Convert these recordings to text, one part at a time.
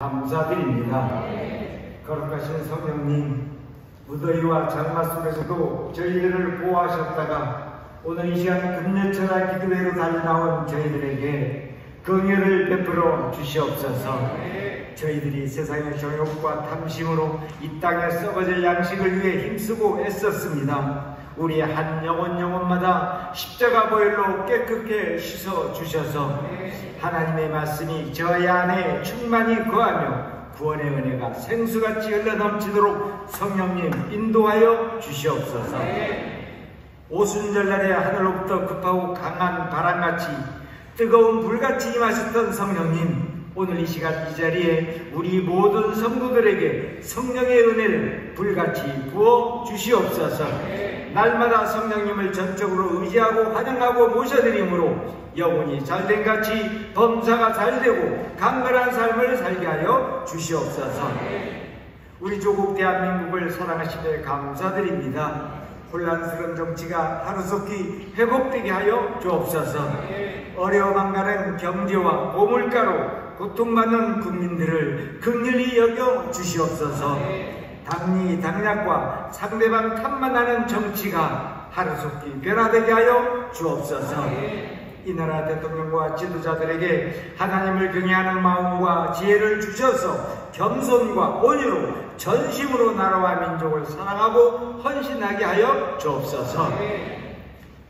감사드립니다. 거룩하신 성령님, 무더위와 장마 속에서도 저희들을 보호하셨다가 오늘 이 시간 금요철야 기도회로 달리 나온 저희들에게 긍휼을 베풀어 주시옵소서. 저희들이 세상의 정욕과 탐심으로 이 땅에 썩어질 양식을 위해 힘쓰고 애썼습니다. 우리의 한 영혼마다 십자가 보혈로 깨끗게 씻어 주셔서 하나님의 말씀이 저희 안에 충만히 거하며 구원의 은혜가 생수같이 흘러넘치도록 성령님 인도하여 주시옵소서. 오순절날에 하늘로부터 급하고 강한 바람같이 뜨거운 불같이 임하셨던 성령님, 오늘 이 시간 이 자리에 우리 모든 성도들에게 성령의 은혜를 불같이 부어 주시옵소서. 날마다 성령님을 전적으로 의지하고 환영하고 모셔드림으로 영혼이 잘된 같이 범사가 잘되고 강건한 삶을 살게 하여 주시옵소서. 우리 조국 대한민국을 사랑하시며 감사드립니다. 혼란스러운 정치가 하루속히 회복되게 하여 주옵소서. 어려워만 가는 경제와 고물가로 고통받는 국민들을 긍휼히 여겨 주시옵소서. 당리 당략과 상대방 탓만하는 정치가 하루속히 변화되게 하여 주옵소서. 이 나라 대통령과 지도자들에게 하나님을 경외하는 마음과 지혜를 주셔서 겸손과 온유로 전심으로 나라와 민족을 사랑하고 헌신하게 하여 주옵소서.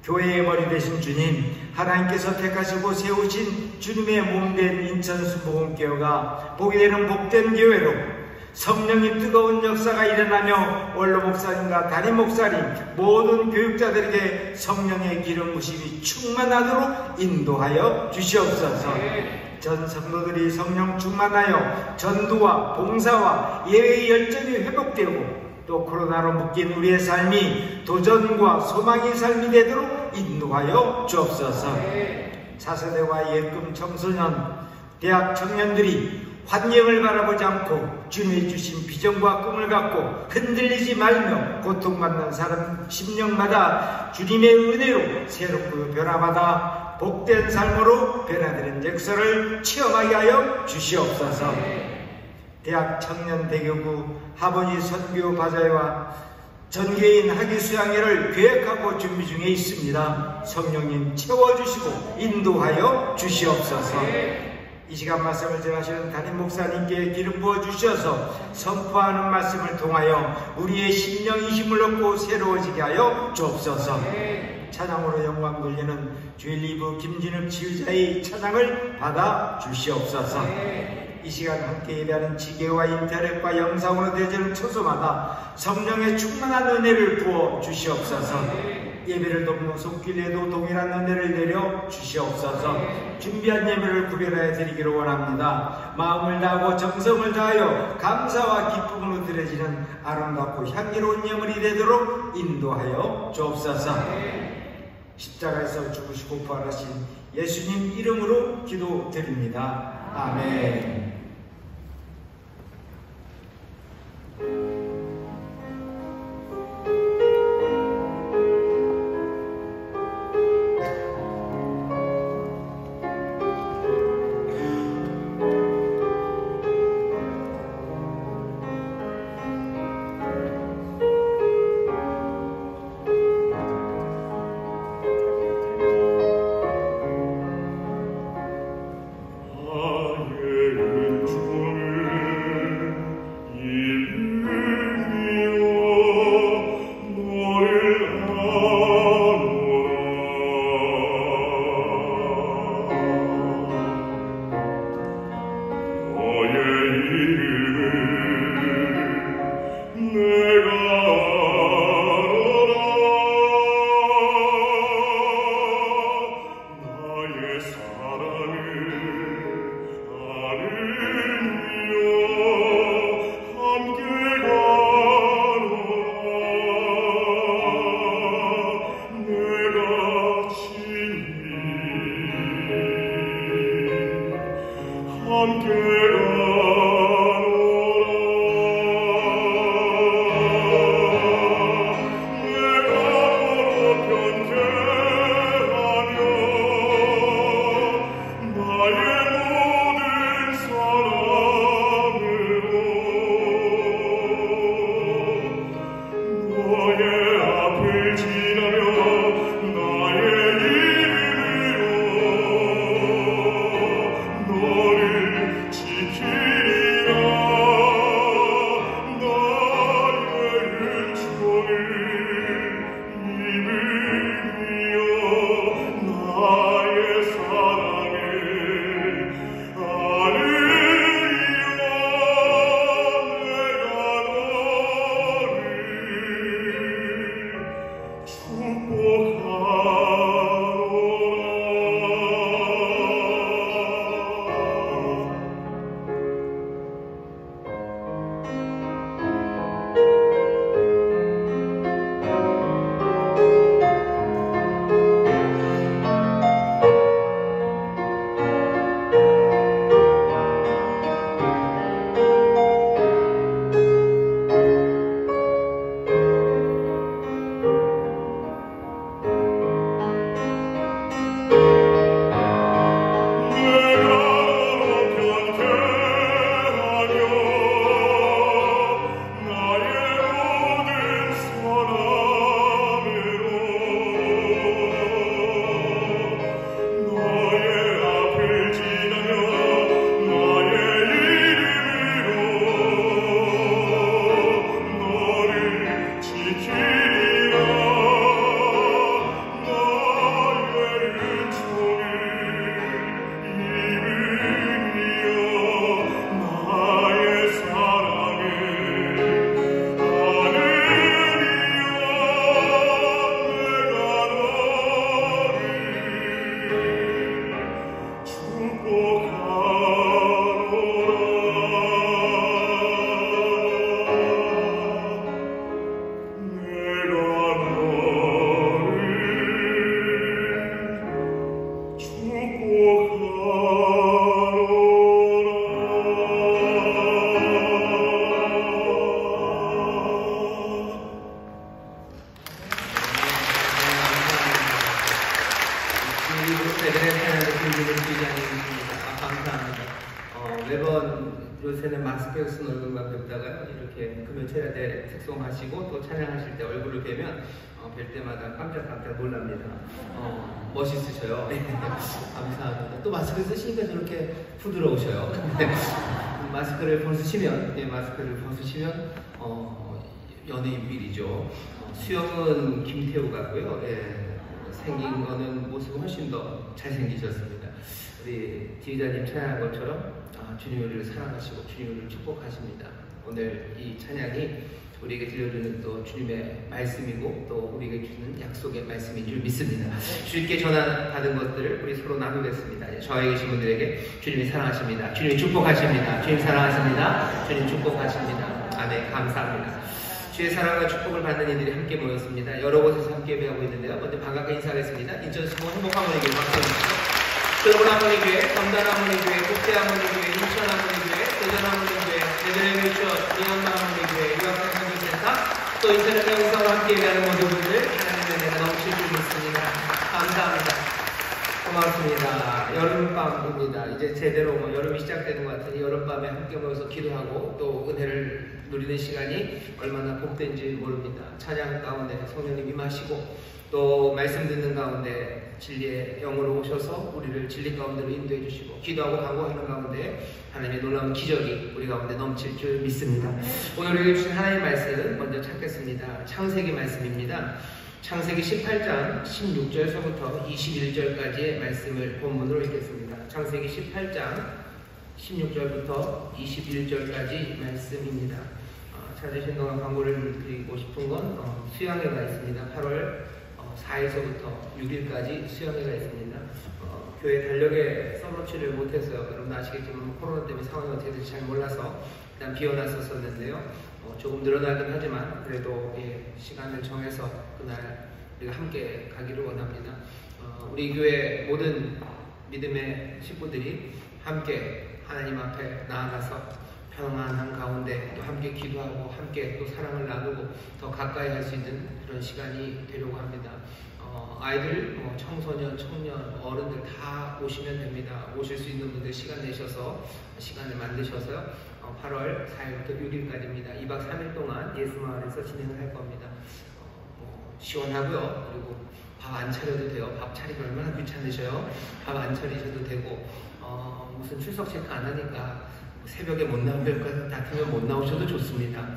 교회의 머리 되신 주님, 하나님께서 택하시고 세우신 주님의 몸된 인천수복음교회가 복이 되는 복된 교회로 성령이 뜨거운 역사가 일어나며 원로 목사님과 담임 목사님 모든 교육자들에게 성령의 기름 부심이 충만하도록 인도하여 주시옵소서. 전 성도들이 성령 충만하여 전도와 봉사와 예배의 열정이 회복되고 또 코로나로 묶인 우리의 삶이 도전과 소망의 삶이 되도록 인도하여 주옵소서. 차세대와 예금 청소년, 대학 청년들이 환경을 바라보지 않고 주님이 주신 비전과 꿈을 갖고 흔들리지 말며 고통받는 사람 심령마다 주님의 은혜로 새롭고 변화받아 복된 삶으로 변화되는 역사를 체험하게 하여 주시옵소서. 대학 청년 대교구 하버니 선교 바자회와 전교인 학위 수양회를 계획하고 준비 중에 있습니다. 성령님 채워주시고 인도하여 주시옵소서. 이 시간 말씀을 전하시는 담임 목사님께 기름 부어 주셔서 선포하는 말씀을 통하여 우리의 심령이 힘을 얻고 새로워지게 하여 주옵소서. 찬양으로 영광 돌리는 주일리브 김진욱 지휘자의 찬양을 받아 주시옵소서. 이 시간 함께 예배하는 지게와 인터넷과 영상으로 되어지는 초소마다 성령의 충만한 은혜를 부어 주시옵소서. 예배를 돕는 손길에도 동일한 은혜를 내려 주시옵소서. 준비한 예배를 구별하여 드리기를 원합니다. 마음을 다하고 정성을 다하여 감사와 기쁨으로 드려지는 아름답고 향기로운 예물이 되도록 인도하여 주옵소서. 십자가에서 죽으시고 부활하신 예수님 이름으로 기도드립니다. 아멘. 함께 요새는 마스크 쓴 얼굴만 뵙다가 이렇게 금요철에 색송하시고 또 찬양하실 때 얼굴을 뵈면 뵐 때마다 깜짝깜짝 놀랍니다. 멋있으셔요. 감사합니다. 또 마스크 쓰시니까 저렇게 부드러우셔요. 마스크를 벗으시면 연예인 빌이죠. 수영은 김태우 같고요. 생긴 거는 모습은 훨씬 더 잘생기셨습니다. 우리 지휘자님 찬양한 것처럼 주님 우리를 사랑하시고 주님 우리를 축복하십니다. 오늘 이 찬양이 우리에게 들려주는 또 주님의 말씀이고 또 우리에게 주는 약속의 말씀인 줄 믿습니다. 주님께 전화받은 것들을 우리 서로 나누겠습니다. 저에게 계신 분들에게 주님이 사랑하십니다. 주님이 축복하십니다. 주님 사랑하십니다. 주님 축복하십니다. 아멘. 감사합니다. 주의 사랑과 축복을 받는 이들이 함께 모였습니다. 여러 곳에서 함께 예배하고 있는데요. 먼저 반갑게 인사하겠습니다. 인천 수모 행복하모니교회 박수입니다. 들어보라모니교회, 검단하모니교회, 국대하모니교회, 인천하모니교회, 대전하모니교회, 대전의 뮤션, 미얀마하모니교회, 유학생선교센터, 또 인천의 명성으로 함께 예배하는 모든 분들 하나님의 은혜가 넘칠 줄 믿습니다. 감사합니다. 고맙습니다. 여름밤입니다. 이제 제대로 여름이 시작되는 것 같으니 여름밤에 함께 모여서 기도하고 또 은혜를 누리는 시간이 얼마나 복된지 모릅니다. 찬양 가운데 성령님 임하시고 또 말씀 듣는 가운데 진리의 영으로 오셔서 우리를 진리 가운데로 인도해 주시고 기도하고 간구하는 가운데 하나님의 놀라운 기적이 우리 가운데 넘칠 줄 믿습니다. 오늘 우리에게 주신 하나님의 말씀 먼저 찾겠습니다. 창세기 말씀입니다. 창세기 18장 16절서부터 21절까지의 말씀을 본문으로 읽겠습니다. 창세기 18장 16절부터 21절까지 말씀입니다. 찾으신 동안 광고를 드리고 싶은 건 수양회가 있습니다. 8월 4일서부터 6일까지 수양회가 있습니다. 교회 달력에 써놓지를 못해서요. 여러분 아시겠지만 코로나 때문에 상황이 어떻게 될지 잘 몰라서 일단 비워놨었는데요. 조금 늘어나긴 하지만 그래도 시간을 정해서 그날 우리가 함께 가기를 원합니다. 우리 교회 모든 믿음의 식구들이 함께 하나님 앞에 나아가서 평안한 가운데 또 함께 기도하고 함께 또 사랑을 나누고 더 가까이 할 수 있는 그런 시간이 되려고 합니다. 아이들, 청소년, 청년, 어른들 다 오시면 됩니다. 오실 수 있는 분들 시간 내셔서 시간을 만드셔서요. 8월 4일부터 6일까지입니다. 2박 3일 동안 예수마을에서 진행을 할 겁니다. 시원하고요. 그리고 밥 안 차려도 돼요. 밥 차리기 얼마나 귀찮으셔요. 밥 안 차리셔도 되고 무슨 출석 체크 안 하니까 새벽에 못 나올 것 같으면 못 나오셔도 좋습니다.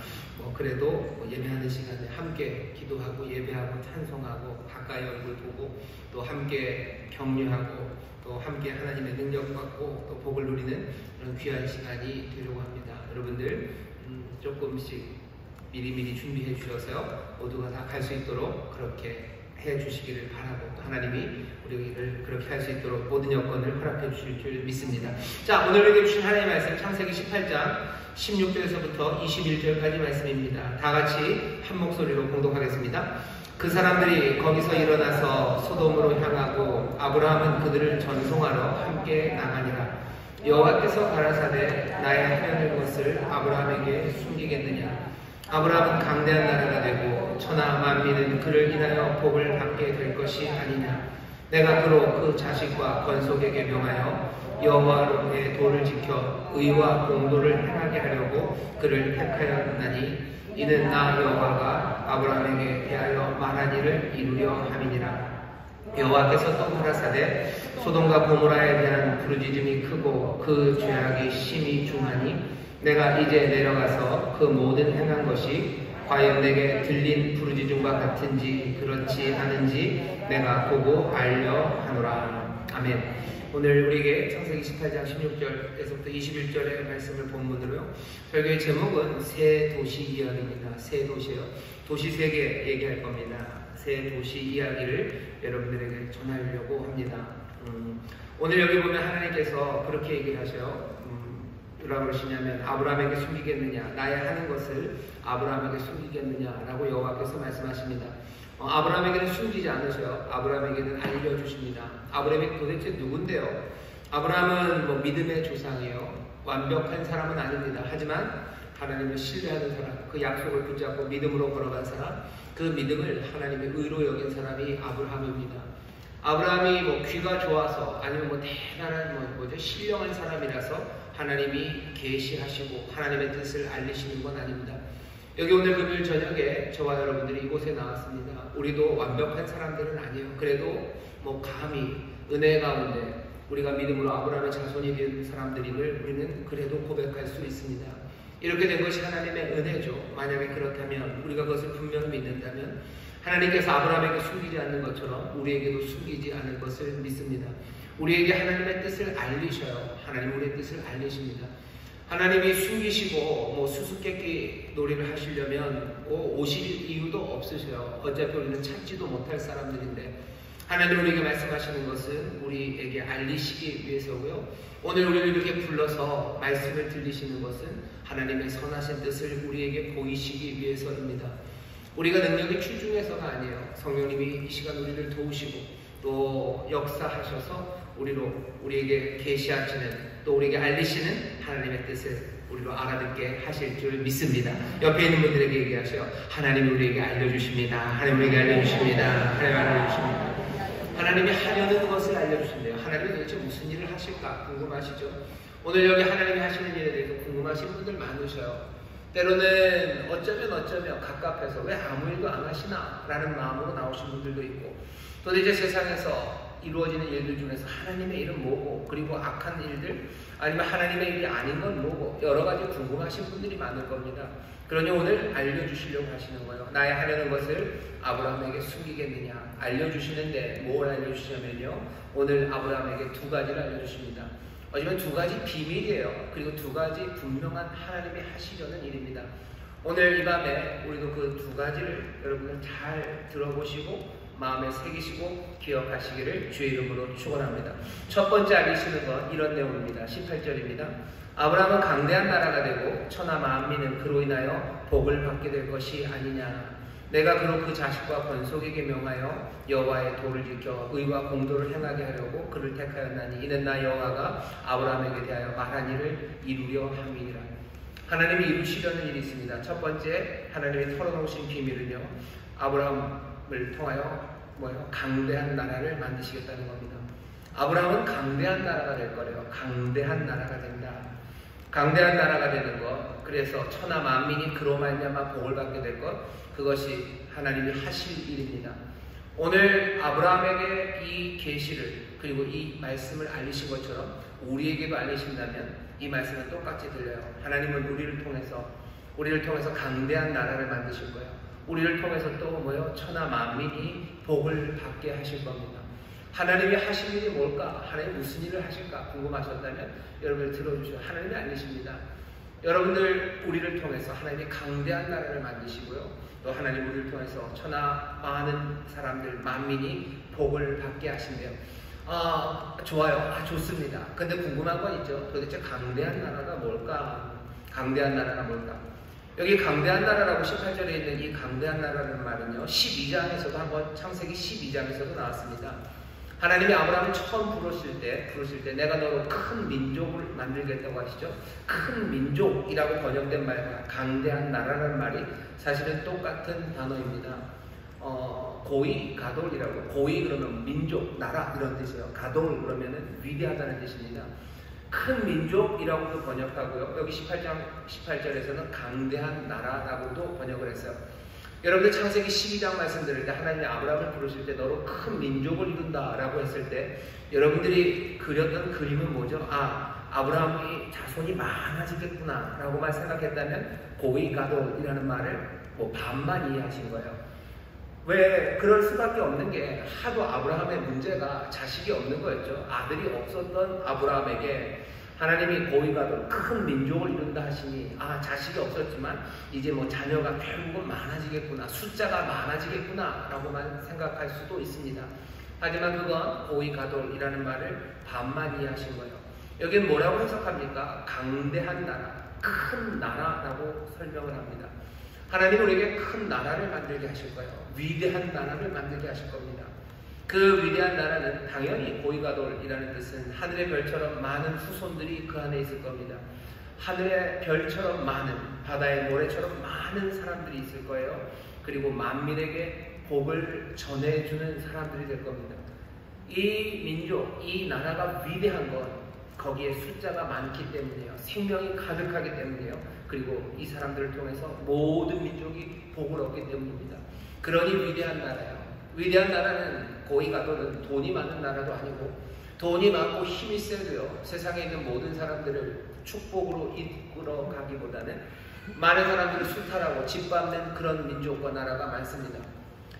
그래도 예배하는 시간에 함께 기도하고 예배하고 찬송하고 가까이 얼굴 보고 또 함께 격려하고 또 함께 하나님의 능력 받고 또 복을 누리는 그런 귀한 시간이 되려고 합니다. 여러분들 조금씩 미리미리 준비해 주셔서요. 모두가 다 갈 수 있도록 그렇게 해 주시기를 바라고 하나님이 우리를 그렇게 할 수 있도록 모든 여건을 허락해 주실 줄 믿습니다. 자, 오늘 우리에게 주신 하나님의 말씀 창세기 18장 16절에서부터 21절까지 말씀입니다. 다 같이 한 목소리로 공독하겠습니다. 그 사람들이 거기서 일어나서 소돔으로 향하고 아브라함은 그들을 전송하러 함께 나가니라. 여호와께서 가라사대 나의 하려는 것을 아브라함에게 숨기겠느냐. 아브라함은 강대한 나라가 되고 천하 만민은 그를 인하여 복을 받게 될 것이 아니냐. 내가 그로 그 자식과 건속에게 명하여 여호와의 도를 지켜 의와 공도를 행하게 하려고 그를 택하였나니 이는 나 여호와가 아브라함에게 대하여 말한 일을 이루려 함이니라. 여호와께서 또 가라사대 소돔과 고모라에 대한 부르짖음이 크고 그 죄악이 심히 중하니 내가 이제 내려가서 그 모든 행한 것이 과연 내게 들린 부르짖음과 같은지 그렇지 않은지 내가 보고 알려 하노라. 아멘. 오늘 우리에게 창세기 18장 16절에서부터 21절의 말씀을 본문으로요. 설교의 제목은 새 도시 이야기입니다. 새 도시요. 도시 세 개 얘기할 겁니다. 새 도시 이야기를 여러분들에게 전하려고 합니다. 오늘 여기 보면 하나님께서 그렇게 얘기를 하셔요. 뭐라고 그러시냐면 아브라함에게 숨기겠느냐, 나의 하는 것을 아브라함에게 숨기겠느냐라고 여호와께서 말씀하십니다. 아브라함에게는 숨기지 않으셔요. 아브라함에게는 알려주십니다. 아브라함이 도대체 누군데요? 아브라함은 믿음의 조상이에요. 완벽한 사람은 아닙니다. 하지만 하나님을 신뢰하는 사람, 그 약속을 붙잡고 믿음으로 걸어간 사람, 그 믿음을 하나님의 의로 여긴 사람이 아브라함입니다. 아브라함이 귀가 좋아서 아니면 대단한 신령한 사람이라서 하나님이 계시하시고 하나님의 뜻을 알리시는 건 아닙니다. 여기 오늘 금요일 저녁에 저와 여러분들이 이곳에 나왔습니다. 우리도 완벽한 사람들은 아니에요. 그래도 감히 은혜 가운데 우리가 믿음으로 아브라함의 자손이 된 사람들임을 우리는 그래도 고백할 수 있습니다. 이렇게 된 것이 하나님의 은혜죠. 만약에 그렇다면, 우리가 그것을 분명히 믿는다면 하나님께서 아브라함에게 숨기지 않는 것처럼 우리에게도 숨기지 않을 것을 믿습니다. 우리에게 하나님의 뜻을 알리셔요. 하나님 우리의 뜻을 알리십니다. 하나님이 숨기시고 수수께끼 놀이를 하시려면 오실 이유도 없으셔요. 어차피 우리는 찾지도 못할 사람들인데 하나님 우리에게 말씀하시는 것은 우리에게 알리시기 위해서고요. 오늘 우리를 이렇게 불러서 말씀을 들리시는 것은 하나님의 선하신 뜻을 우리에게 보이시기 위해서입니다. 우리가 능력이 출중해서가 아니에요. 성령님이 이 시간 우리를 도우시고 또 역사하셔서 우리에게 계시하시는, 또 우리에게 알리시는 하나님의 뜻을 우리로 알아듣게 하실 줄 믿습니다. 옆에 있는 분들에게 얘기하세요. 하나님이 우리에게 알려주십니다. 하나님이 우리에게 알려주십니다. 하나님이 알려주십니다. 하나님이 하려는 것을 알려주신대요. 하나님이 도대체 무슨 일을 하실까 궁금하시죠? 오늘 여기 하나님이 하시는 일에 대해서 궁금하신 분들 많으셔요. 때로는 어쩌면 갑갑해서 왜 아무 일도 안 하시나 라는 마음으로 나오신 분들도 있고, 도대체 세상에서 이루어지는 일들 중에서 하나님의 일은 뭐고, 그리고 악한 일들 아니면 하나님의 일이 아닌 건 뭐고, 여러 가지 궁금하신 분들이 많을 겁니다. 그러니 오늘 알려주시려고 하시는 거예요. 나의 하려는 것을 아브라함에게 숨기겠느냐. 알려주시는데 뭘 알려주시냐면요, 오늘 아브라함에게 두 가지를 알려주십니다. 어쩌면 두 가지 비밀이에요. 그리고 두 가지 분명한 하나님이 하시려는 일입니다. 오늘 이 밤에 우리도 그 두 가지를 여러분들 잘 들어보시고 마음에 새기시고 기억하시기를 주의 이름으로 축원합니다. 첫 번째 알리시는 건 이런 내용입니다. 18절입니다. 아브라함은 강대한 나라가 되고 천하 만민은 그로 인하여 복을 받게 될 것이 아니냐. 내가 그로 그 자식과 번속에게 명하여 여호와의 도를 지켜 의와 공도를 행하게 하려고 그를 택하였나니 이는 나 여호와가 아브라함에게 대하여 말한 일을 이루려 함이니라. 하나님이 이루시려는 일이 있습니다. 첫 번째, 하나님이 털어놓으신 비밀은요, 아브라함을 통하여 강대한 나라를 만드시겠다는 겁니다. 아브라함은 강대한 나라가 될 거래요. 강대한 나라가 된다. 강대한 나라가 되는 것, 그래서 천하 만민이 그로 말미암아 복을 받게 될 것, 그것이 하나님이 하실 일입니다. 오늘 아브라함에게 이 계시를, 그리고 이 말씀을 알리신 것처럼 우리에게도 알리신다면 이 말씀은 똑같이 들려요. 하나님은 우리를 통해서 강대한 나라를 만드실 거예요. 우리를 통해서 또 천하 만민이 복을 받게 하실 겁니다. 하나님이 하실 일이 뭘까? 하나님이 무슨 일을 하실까? 궁금하셨다면 여러분들 들어주시오. 하나님이 알리십니다. 여러분들 우리를 통해서 하나님이 강대한 나라를 만드시고요, 또 하나님 우리를 통해서 천하 많은 사람들, 만민이 복을 받게 하신대요. 좋아요. 좋습니다. 근데 궁금한 건 있죠. 도대체 강대한 나라가 뭘까? 강대한 나라가 뭘까? 여기 강대한 나라라고 18절에 있는 이 강대한 나라라는 말은요, 12장에서도 한번, 창세기 12장에서도 나왔습니다. 하나님이 아브라함을 처음 부르실 때 내가 너로 큰 민족을 만들겠다고 하시죠. 큰 민족이라고 번역된 말과 강대한 나라라는 말이 사실은 똑같은 단어입니다. 고이, 가돌이라고. 고이 그러면 민족, 나라 이런 뜻이에요. 가돌 그러면은 위대하다는 뜻입니다. 큰 민족이라고도 번역하고요. 여기 18절에서는 강대한 나라라고도 번역을 했어요. 여러분들 창세기 12장 말씀 들을 때 하나님이 아브라함을 부르실 때 너로 큰 민족을 이룬다 라고 했을 때 여러분들이 그렸던 그림은 뭐죠? 아브라함이 자손이 많아지겠구나 라고만 생각했다면 고이가돌이라는 말을 반만 이해하신 거예요. 왜 그럴 수밖에 없는 게 하도 아브라함의 문제가 자식이 없는 거였죠. 아들이 없었던 아브라함에게 하나님이 고이가돌 큰 민족을 이룬다 하시니 자식이 없었지만 이제 자녀가 결국은 많아지겠구나, 숫자가 많아지겠구나 라고만 생각할 수도 있습니다. 하지만 그건 고이가돌이라는 말을 반만 이해하신 거예요. 여기는 뭐라고 해석합니까? 강대한 나라, 큰 나라라고 설명을 합니다. 하나님 우리에게 큰 나라를 만들게 하실 거예요. 위대한 나라를 만들게 하실 겁니다. 그 위대한 나라는 당연히 고이가돌이라는 뜻은 하늘의 별처럼 많은 후손들이 그 안에 있을 겁니다. 하늘의 별처럼 많은, 바다의 모래처럼 많은 사람들이 있을 거예요. 그리고 만민에게 복을 전해주는 사람들이 될 겁니다. 이 민족, 이 나라가 위대한 건 거기에 숫자가 많기 때문이에요. 생명이 가득하기 때문이에요. 그리고 이 사람들을 통해서 모든 민족이 복을 얻기 때문입니다. 그러니 위대한 나라예요. 위대한 나라는 고위 가도는 돈이 많은 나라도 아니고 돈이 많고 힘이 세도요. 세상에 있는 모든 사람들을 축복으로 이끌어 가기보다는 많은 사람들을 수탈하고 짓밟는 그런 민족과 나라가 많습니다.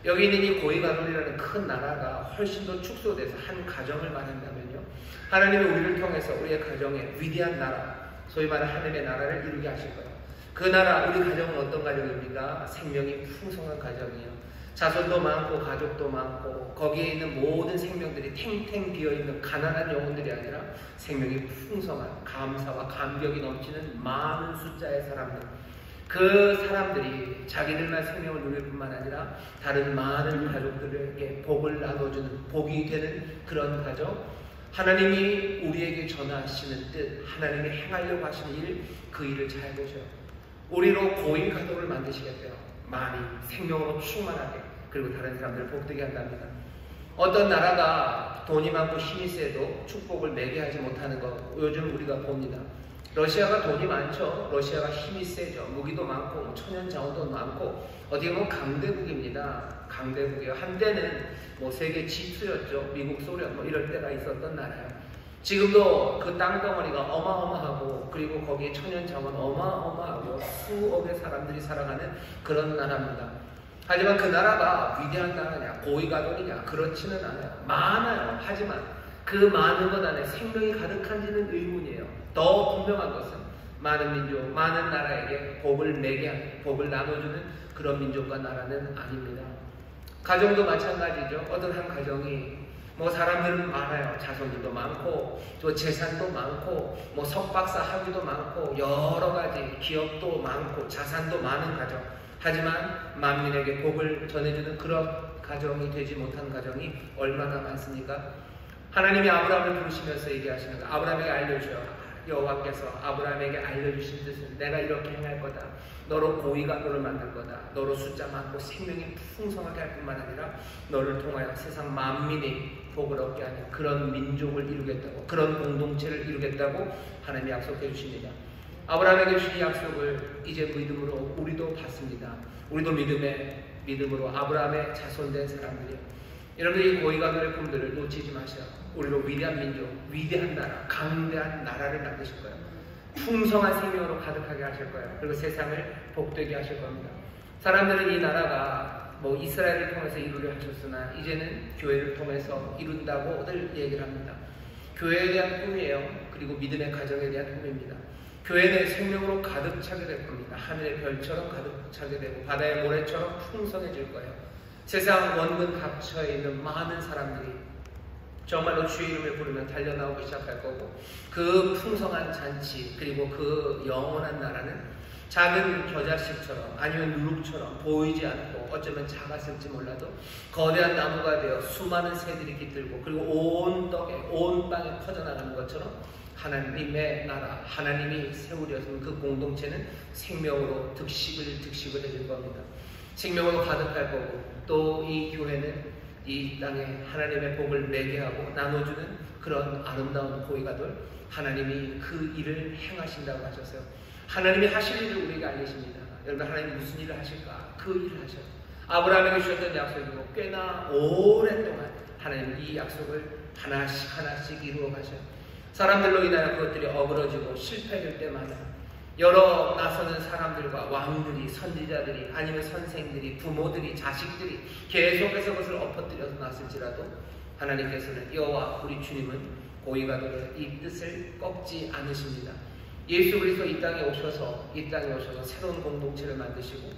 여기 있는 이 고위 가돌이라는 큰 나라가 훨씬 더 축소돼서 한 가정을 말한다면요. 하나님은 우리를 통해서 우리의 가정에 위대한 나라, 소위 말하는 하늘의 나라를 이루게 하실 거예요. 그 나라, 우리 가정은 어떤 가정입니까? 생명이 풍성한 가정이에요. 자손도 많고 가족도 많고 거기에 있는 모든 생명들이 탱탱 비어있는 가난한 영혼들이 아니라 생명이 풍성한 감사와 감격이 넘치는 많은 숫자의 사람들, 그 사람들이 자기들만 생명을 누릴 뿐만 아니라 다른 많은 가족들에게 복을 나눠주는 복이 되는 그런 가정, 하나님이 우리에게 전하시는 뜻, 하나님이 행하려고 하시는 일, 그 일을 잘 보셔요. 우리로 고위 가도를 만드시겠대요. 많이 생명으로 충만하게, 그리고 다른 사람들을 복되게 한답니다. 어떤 나라가 돈이 많고 힘이 세도 축복을 매게 하지 못하는 거 요즘 우리가 봅니다. 러시아가 돈이 많죠. 러시아가 힘이 세죠. 무기도 많고 천연 자원도 많고 어떻게 보면 강대국입니다. 강대국이요. 한때는 세계 G2였죠. 미국, 소련 이럴 때가 있었던 나라예요. 지금도 그 땅덩어리가 어마어마하고 그리고 거기에 천연 자원 어마어마하고 수억의 사람들이 살아가는 그런 나라입니다. 하지만 그 나라가 위대한 나라냐, 고위가돌이냐, 그렇지는 않아요. 많아요. 하지만 그 많은 것 안에 생명이 가득한지는 의문이에요. 더 분명한 것은 많은 민족, 많은 나라에게 복을 매게 하는, 복을 나눠주는 그런 민족과 나라는 아닙니다. 가정도 마찬가지죠. 어떤 한 가정이 사람들은 많아요. 자손들도 많고 또 재산도 많고 석박사 학위도 많고 여러 가지 기업도 많고 자산도 많은 가정, 하지만 만민에게 복을 전해주는 그런 가정이 되지 못한 가정이 얼마나 많습니까? 하나님이 아브라함을 부르시면서 얘기하시는 거, 아브라함에게 알려줘요. 여호와께서 아브라함에게 알려주신 뜻은 내가 이렇게 행할 거다. 너로 고위가도를 만들 거다. 너로 숫자 많고 생명이 풍성하게 할 뿐만 아니라 너를 통하여 세상 만민이 복을 얻게 하는 그런 민족을 이루겠다고, 그런 공동체를 이루겠다고 하나님이 약속해 주십니다. 아브라함에게 주신 약속을 이제 믿음으로 우리도 받습니다. 우리도 믿음으로 아브라함의 자손된 사람들이요. 여러분들이 이 고위가돌의 꿈들을 놓치지 마세요. 우리로 위대한 민족, 위대한 나라, 강대한 나라를 만드실 거예요. 풍성한 생명으로 가득하게 하실 거예요. 그리고 세상을 복되게 하실 겁니다. 사람들은 이 나라가 이스라엘을 통해서 이루려 하셨으나 이제는 교회를 통해서 이룬다고들 얘기를 합니다. 교회에 대한 꿈이에요. 그리고 믿음의 가정에 대한 꿈입니다. 교회는 생명으로 가득 차게 될 겁니다. 하늘의 별처럼 가득 차게 되고 바다의 모래처럼 풍성해질 거예요. 세상 원근 각처에 있는 많은 사람들이 정말로 주의 이름을 부르면 달려나오기 시작할 거고, 그 풍성한 잔치 그리고 그 영원한 나라는 작은 겨자씨처럼 아니면 누룩처럼 보이지 않고 어쩌면 작았을지 몰라도 거대한 나무가 되어 수많은 새들이 깃들고 그리고 온 떡에 온 빵에 퍼져나가는 것처럼 하나님의 나라, 하나님이 세우려는 그 공동체는 생명으로 득식을 해줄 겁니다. 생명으로 가득할 거고, 또 이 교회는 이 땅에 하나님의 복을 매게 하고 나눠주는 그런 아름다운 고위가돌, 하나님이 그 일을 행하신다고 하셨어요. 하나님이 하실 일을 우리에게 알리십니다. 여러분, 하나님이 무슨 일을 하실까? 그 일을 하셔요. 아브라함에게 주셨던 약속이고 꽤나 오랫동안 하나님은 이 약속을 하나씩 이루어 가셔요. 사람들로 인하여 그것들이 어그러지고 실패될 때마다 여러 나서는 사람들과 왕들이, 선지자들이, 아니면 선생들이, 부모들이, 자식들이 계속해서 그것을 엎어뜨려서 놨을지라도 하나님께서는, 여호와 우리 주님은 고위가돌의 이 뜻을 꺾지 않으십니다. 예수 그리스도 이 땅에 오셔서 새로운 공동체를 만드시고,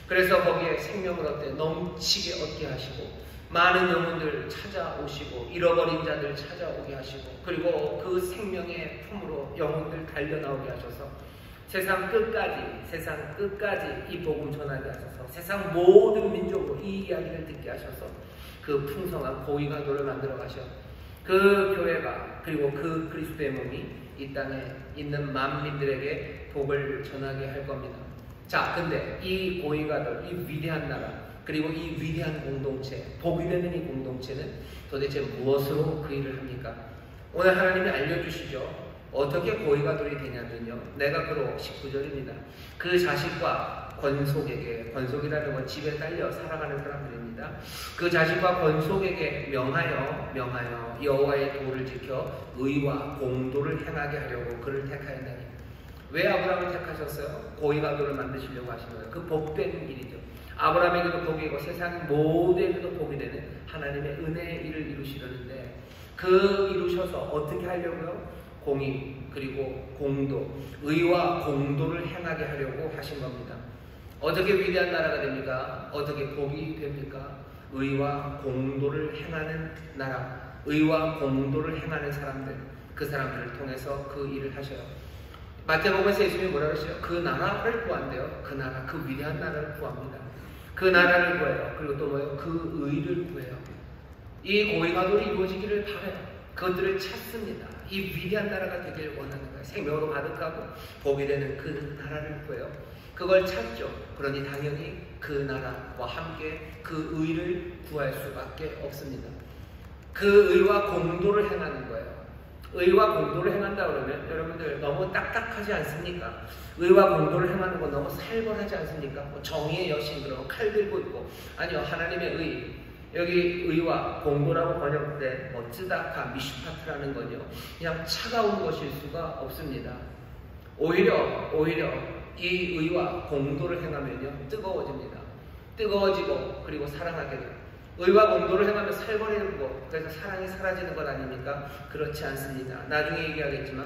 그래서 거기에 생명을 얻되 넘치게 얻게 하시고, 많은 영혼들 찾아오시고 잃어버린 자들 찾아오게 하시고, 그리고 그 생명의 품으로 영혼들 달려나오게 하셔서 세상 끝까지 이 복음 전하게 하셔서 세상 모든 민족으로 이 이야기를 듣게 하셔서 그 풍성한 고위가도를 만들어 가셔. 그 교회가, 그리고 그 그리스도의 몸이 이 땅에 있는 만민들에게 복을 전하게 할 겁니다. 자, 근데 이 고위가돌, 이 위대한 나라, 그리고 이 위대한 공동체, 복이 되는 이 공동체는 도대체 무엇으로 그 일을 합니까? 오늘 하나님이 알려주시죠. 어떻게 고위가돌이 되냐면요, 내가 그로 19절입니다. 그 자식과 권속에게, 권속이라는 건 집에 딸려 살아가는 사람들입니다. 그 자식과 권속에게 명하여 여호와의 도를 지켜 의와 공도를 행하게 하려고 그를 택하였나니. 왜 아브라함을 택하셨어요? 고위가돌을 만드시려고 하신 거예요. 그 복된 길이죠. 아브라함에게도 복이고 세상 모두에게도 복이 되는 하나님의 은혜의 일을 이루시려는데, 그 이루셔서 어떻게 하려고요? 공의 그리고 공도, 의와 공도를 행하게 하려고 하신 겁니다. 어떻게 위대한 나라가 됩니까? 어떻게 복이 됩니까? 의와 공도를 행하는 나라, 의와 공도를 행하는 사람들, 그 사람들을 통해서 그 일을 하셔요. 마태복음에서 예수님이 뭐라고 하시죠? 그 나라를 구한대요. 그 나라, 그 위대한 나라를 구합니다. 그 나라를 구해요. 그리고 또 뭐예요? 그 의를 구해요. 이 고위가돌이 이루어지기를 바라요. 그것들을 찾습니다. 이 위대한 나라가 되기를 원하는 거예요. 생명으로 가득하고 복이 되는 그 나라를 구해요. 그걸 찾죠. 그러니 당연히 그 나라와 함께 그 의를 구할 수밖에 없습니다. 그 의와 공도를 행하는 거예요. 의와 공도를 행한다 그러면 여러분들 너무 딱딱하지 않습니까? 의와 공도를 행하는 건 너무 살벌하지 않습니까? 뭐 정의의 여신 그러고 칼 들고 있고, 아니요, 하나님의 의, 여기 의와 공도라고 번역된 쯔다카 미슈파트라는 건요, 그냥 차가운 것일 수가 없습니다. 오히려 이 의와 공도를 행하면요, 뜨거워집니다. 뜨거워지고 그리고 사랑하게 돼요. 의와 공도를 행하면 살벌해지고 그래서 사랑이 사라지는 것 아닙니까? 그렇지 않습니다. 나중에 얘기하겠지만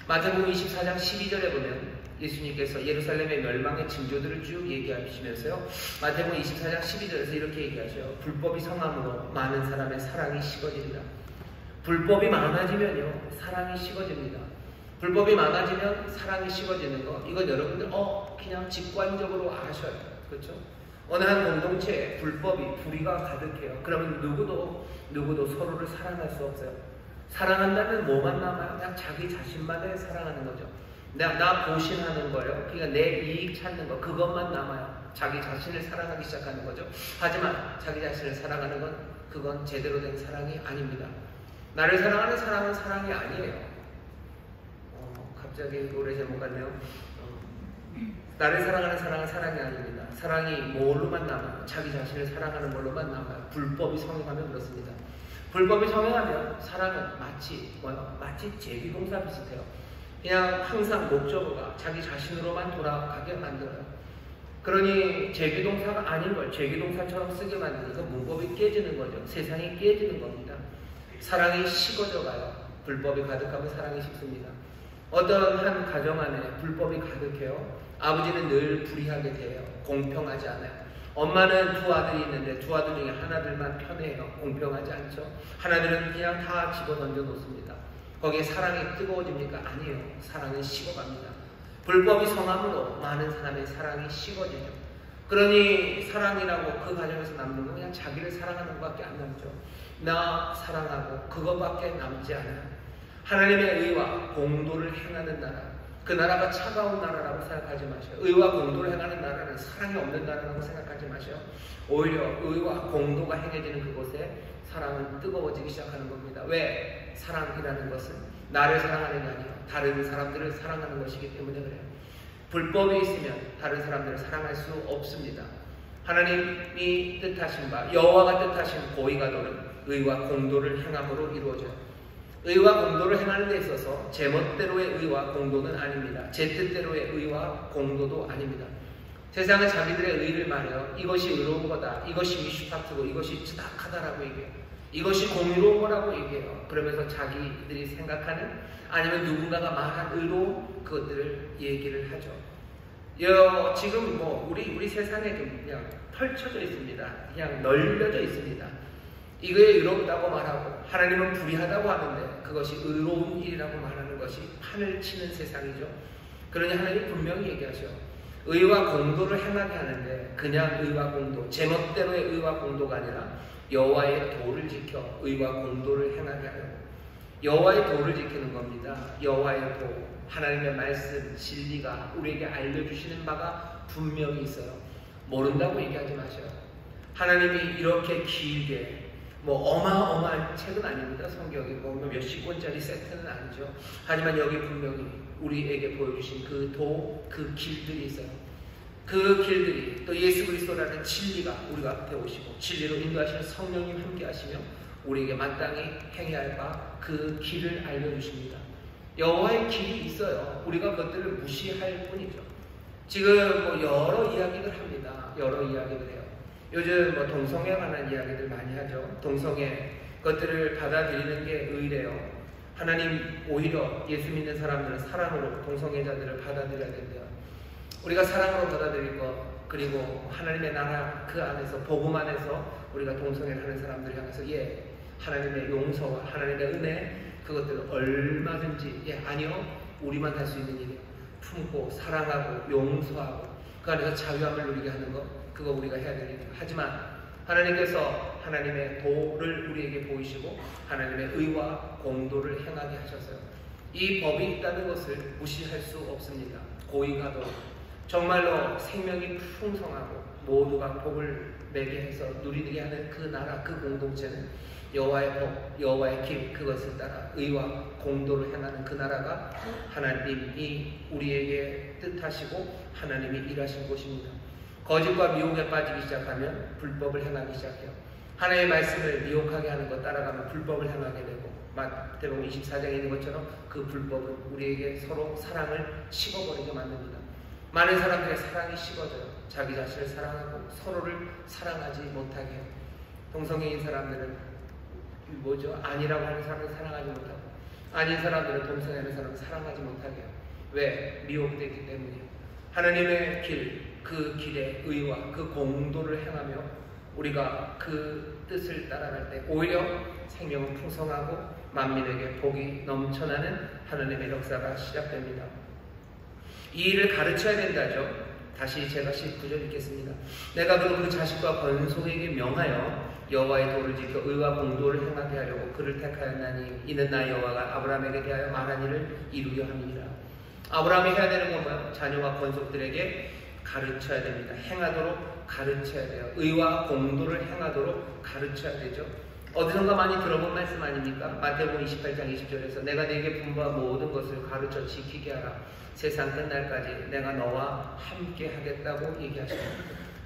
마태복음 24장 12절에 보면 예수님께서 예루살렘의 멸망의 징조들을 쭉 얘기하시면서요, 마태복음 24장 12절에서 이렇게 얘기하셔요. 불법이 성함으로 많은 사람의 사랑이 식어집니다. 불법이 많아지면요, 사랑이 식어집니다. 불법이 많아지면 사랑이 식어지는 거, 이건 여러분들 그냥 직관적으로 아셔요. 그렇죠? 어느 한 공동체에 불의가 가득해요. 그러면 누구도 서로를 사랑할 수 없어요. 사랑한다면 뭐만 남아요? 그냥 자기 자신만을 사랑하는 거죠. 나 보신하는 거예요. 그러니까 내 이익 찾는 거, 그것만 남아요. 자기 자신을 사랑하기 시작하는 거죠. 하지만 자기 자신을 사랑하는 건 그건 제대로 된 사랑이 아닙니다. 나를 사랑하는 사랑은 사랑이 아니에요. 갑자기 노래 제목 같네요. 나를 사랑하는 사랑은 사랑이 아닙니다. 사랑이 뭘로만 남아요? 자기 자신을 사랑하는 걸로만 남아요. 불법이 성행하면 그렇습니다. 불법이 성행하면 사랑은 마치 제비동사 비슷해요. 그냥 항상 목적어가 자기 자신으로만 돌아가게 만들어요. 그러니 제비동사가 아닌 걸 제비동사처럼 쓰게 만드니까 문법이 깨지는 거죠. 세상이 깨지는 겁니다. 사랑이 식어져 가요. 불법이 가득하면 사랑이 식습니다. 어떤 한 가정 안에 불법이 가득해요. 아버지는 늘 불의하게 돼요. 공평하지 않아요. 엄마는 두 아들이 있는데 두 아들 중에 하나들만 편해요. 공평하지 않죠. 하나들은 그냥 다 집어 던져 놓습니다. 거기에 사랑이 뜨거워집니까? 아니에요. 사랑은 식어갑니다. 불법이 성함으로 많은 사람의 사랑이 식어지죠. 그러니 사랑이라고 그 가정에서 남는 건 그냥 자기를 사랑하는 것밖에 안 남죠. 나 사랑하고 그것밖에 남지 않아요. 하나님의 의와 공도를 행하는 나라, 그 나라가 차가운 나라라고 생각하지 마세요. 의와 공도를 행하는 나라는 사랑이 없는 나라라고 생각하지 마세요. 오히려 의와 공도가 행해지는 그곳에 사랑은 뜨거워지기 시작하는 겁니다. 왜? 사랑이라는 것은 나를 사랑하는 게 아니에요. 다른 사람들을 사랑하는 것이기 때문에 그래요. 불법이 있으면 다른 사람들을 사랑할 수 없습니다. 하나님이 뜻하신 바, 여호와가 뜻하신 고위가돌은 의와 공도를 행함으로 이루어져요. 의와 공도를 행하는 데 있어서 제 멋대로의 의와 공도는 아닙니다. 제 뜻대로의 의와 공도도 아닙니다. 세상은 자기들의 의를 말해요. 이것이 의로운 거다. 이것이 미슈파트고 이것이 쯔닥하다라고 얘기해요. 이것이 공의로운 거라고 얘기해요. 그러면서 자기들이 생각하는, 아니면 누군가가 말한 의로운 그것들을 얘기를 하죠. 지금 우리 세상에 그냥 펼쳐져 있습니다. 그냥 널려져 있습니다. 이거에 의롭다고 말하고 하나님은 불의하다고 하는데 그것이 의로운 일이라고 말하는 것이 판을 치는 세상이죠. 그러니 하나님이 분명히 얘기하죠. 의와 공도를 행하게 하는데 그냥 의와 공도, 제멋대로의 의와 공도가 아니라 여호와의 도를 지켜 의와 공도를 행하게 하려고. 여호와의 도를 지키는 겁니다. 여호와의 도, 하나님의 말씀, 진리가 우리에게 알려주시는 바가 분명히 있어요. 모른다고 얘기하지 마세요. 하나님이 이렇게 길게 뭐 어마어마한 책은 아닙니다. 성경이 뭐 몇십 권짜리 세트는 아니죠. 하지만 여기 분명히 우리에게 보여주신 그 길들이 있어요. 그 길들이 또 예수 그리스도라는 진리가 우리가 앞에 오시고 진리로 인도하시는 성령님 함께 하시며 우리에게 마땅히 행해야 할 바 그 길을 알려주십니다. 여호와의 길이 있어요. 우리가 그것들을 무시할 뿐이죠. 지금 뭐 여러 이야기를 합니다. 여러 이야기를 해요. 요즘 뭐 동성애에 관한 이야기들 많이 하죠. 동성애 것들을 받아들이는 게 의래요. 하나님 오히려 예수 믿는 사람들은 사랑으로 동성애자들을 받아들여야 된대요. 우리가 사랑으로 받아들일 것, 그리고 하나님의 나라 그 안에서 복음 안에서 우리가 동성애를 하는 사람들 향해서 하나님의 용서와 하나님의 은혜 그것들을 얼마든지 아니요 우리만 할 수 있는 일이에요. 품고 사랑하고 용서하고 그 안에서 자유함을 누리게 하는 것, 그거 우리가 해야 될 일이에요. 하지만 하나님께서 하나님의 도를 우리에게 보이시고 하나님의 의와 공도를 행하게 하셔서요. 이 법이 있다는 것을 무시할 수 없습니다. 고의가도 정말로 생명이 풍성하고 모두가 복을 매게 해서 누리게 하는 그 나라, 그 공동체는 여호와의 법, 여호와의 길, 그것을 따라 의와 공도를 행하는 그 나라가 하나님이 우리에게 뜻하시고 하나님이 일하신 곳입니다. 거짓과 미혹에 빠지기 시작하면 불법을 행하기 시작해요. 하나님의 말씀을 미혹하게 하는 것 따라가면 불법을 행하게 되고 마태복음 24장에 있는 것처럼 그 불법은 우리에게 서로 사랑을 식어버리게 만듭니다. 많은 사람들의 사랑이 식어져요. 자기 자신을 사랑하고 서로를 사랑하지 못하게 해요. 동성애인 사람들은 아니라고 하는 사람을 사랑하지 못하고 아닌 사람들은 동성애하는 사람을 사랑하지 못하게 해요. 왜? 미혹되기 때문이에요. 하나님의 길, 그 길의 의와 그 공도를 행하며 우리가 그 뜻을 따라갈 때 오히려 생명은 풍성하고 만민에게 복이 넘쳐나는 하나님의 역사가 시작됩니다. 이 일을 가르쳐야 된다죠. 다시 제가 19절 읽겠습니다. 내가 그 자식과 번속에게 명하여 여호와의 도를 지켜 의와 공도를 행하게 하려고 그를 택하였나니 이는 나 여호와가 아브라함에게 대하여 말한 일을 이루려 함이니라. 아브라함이 해야 되는 건 뭐예요? 자녀와 번속들에게 가르쳐야 됩니다. 행하도록 가르쳐야 돼요. 의와 공도를 행하도록 가르쳐야 되죠. 어디선가 많이 들어본 말씀 아닙니까? 마태복음 28장 20절에서 내가 네게 분부한 모든 것을 가르쳐 지키게 하라. 세상 끝날까지 내가 너와 함께 하겠다고 얘기하십니다.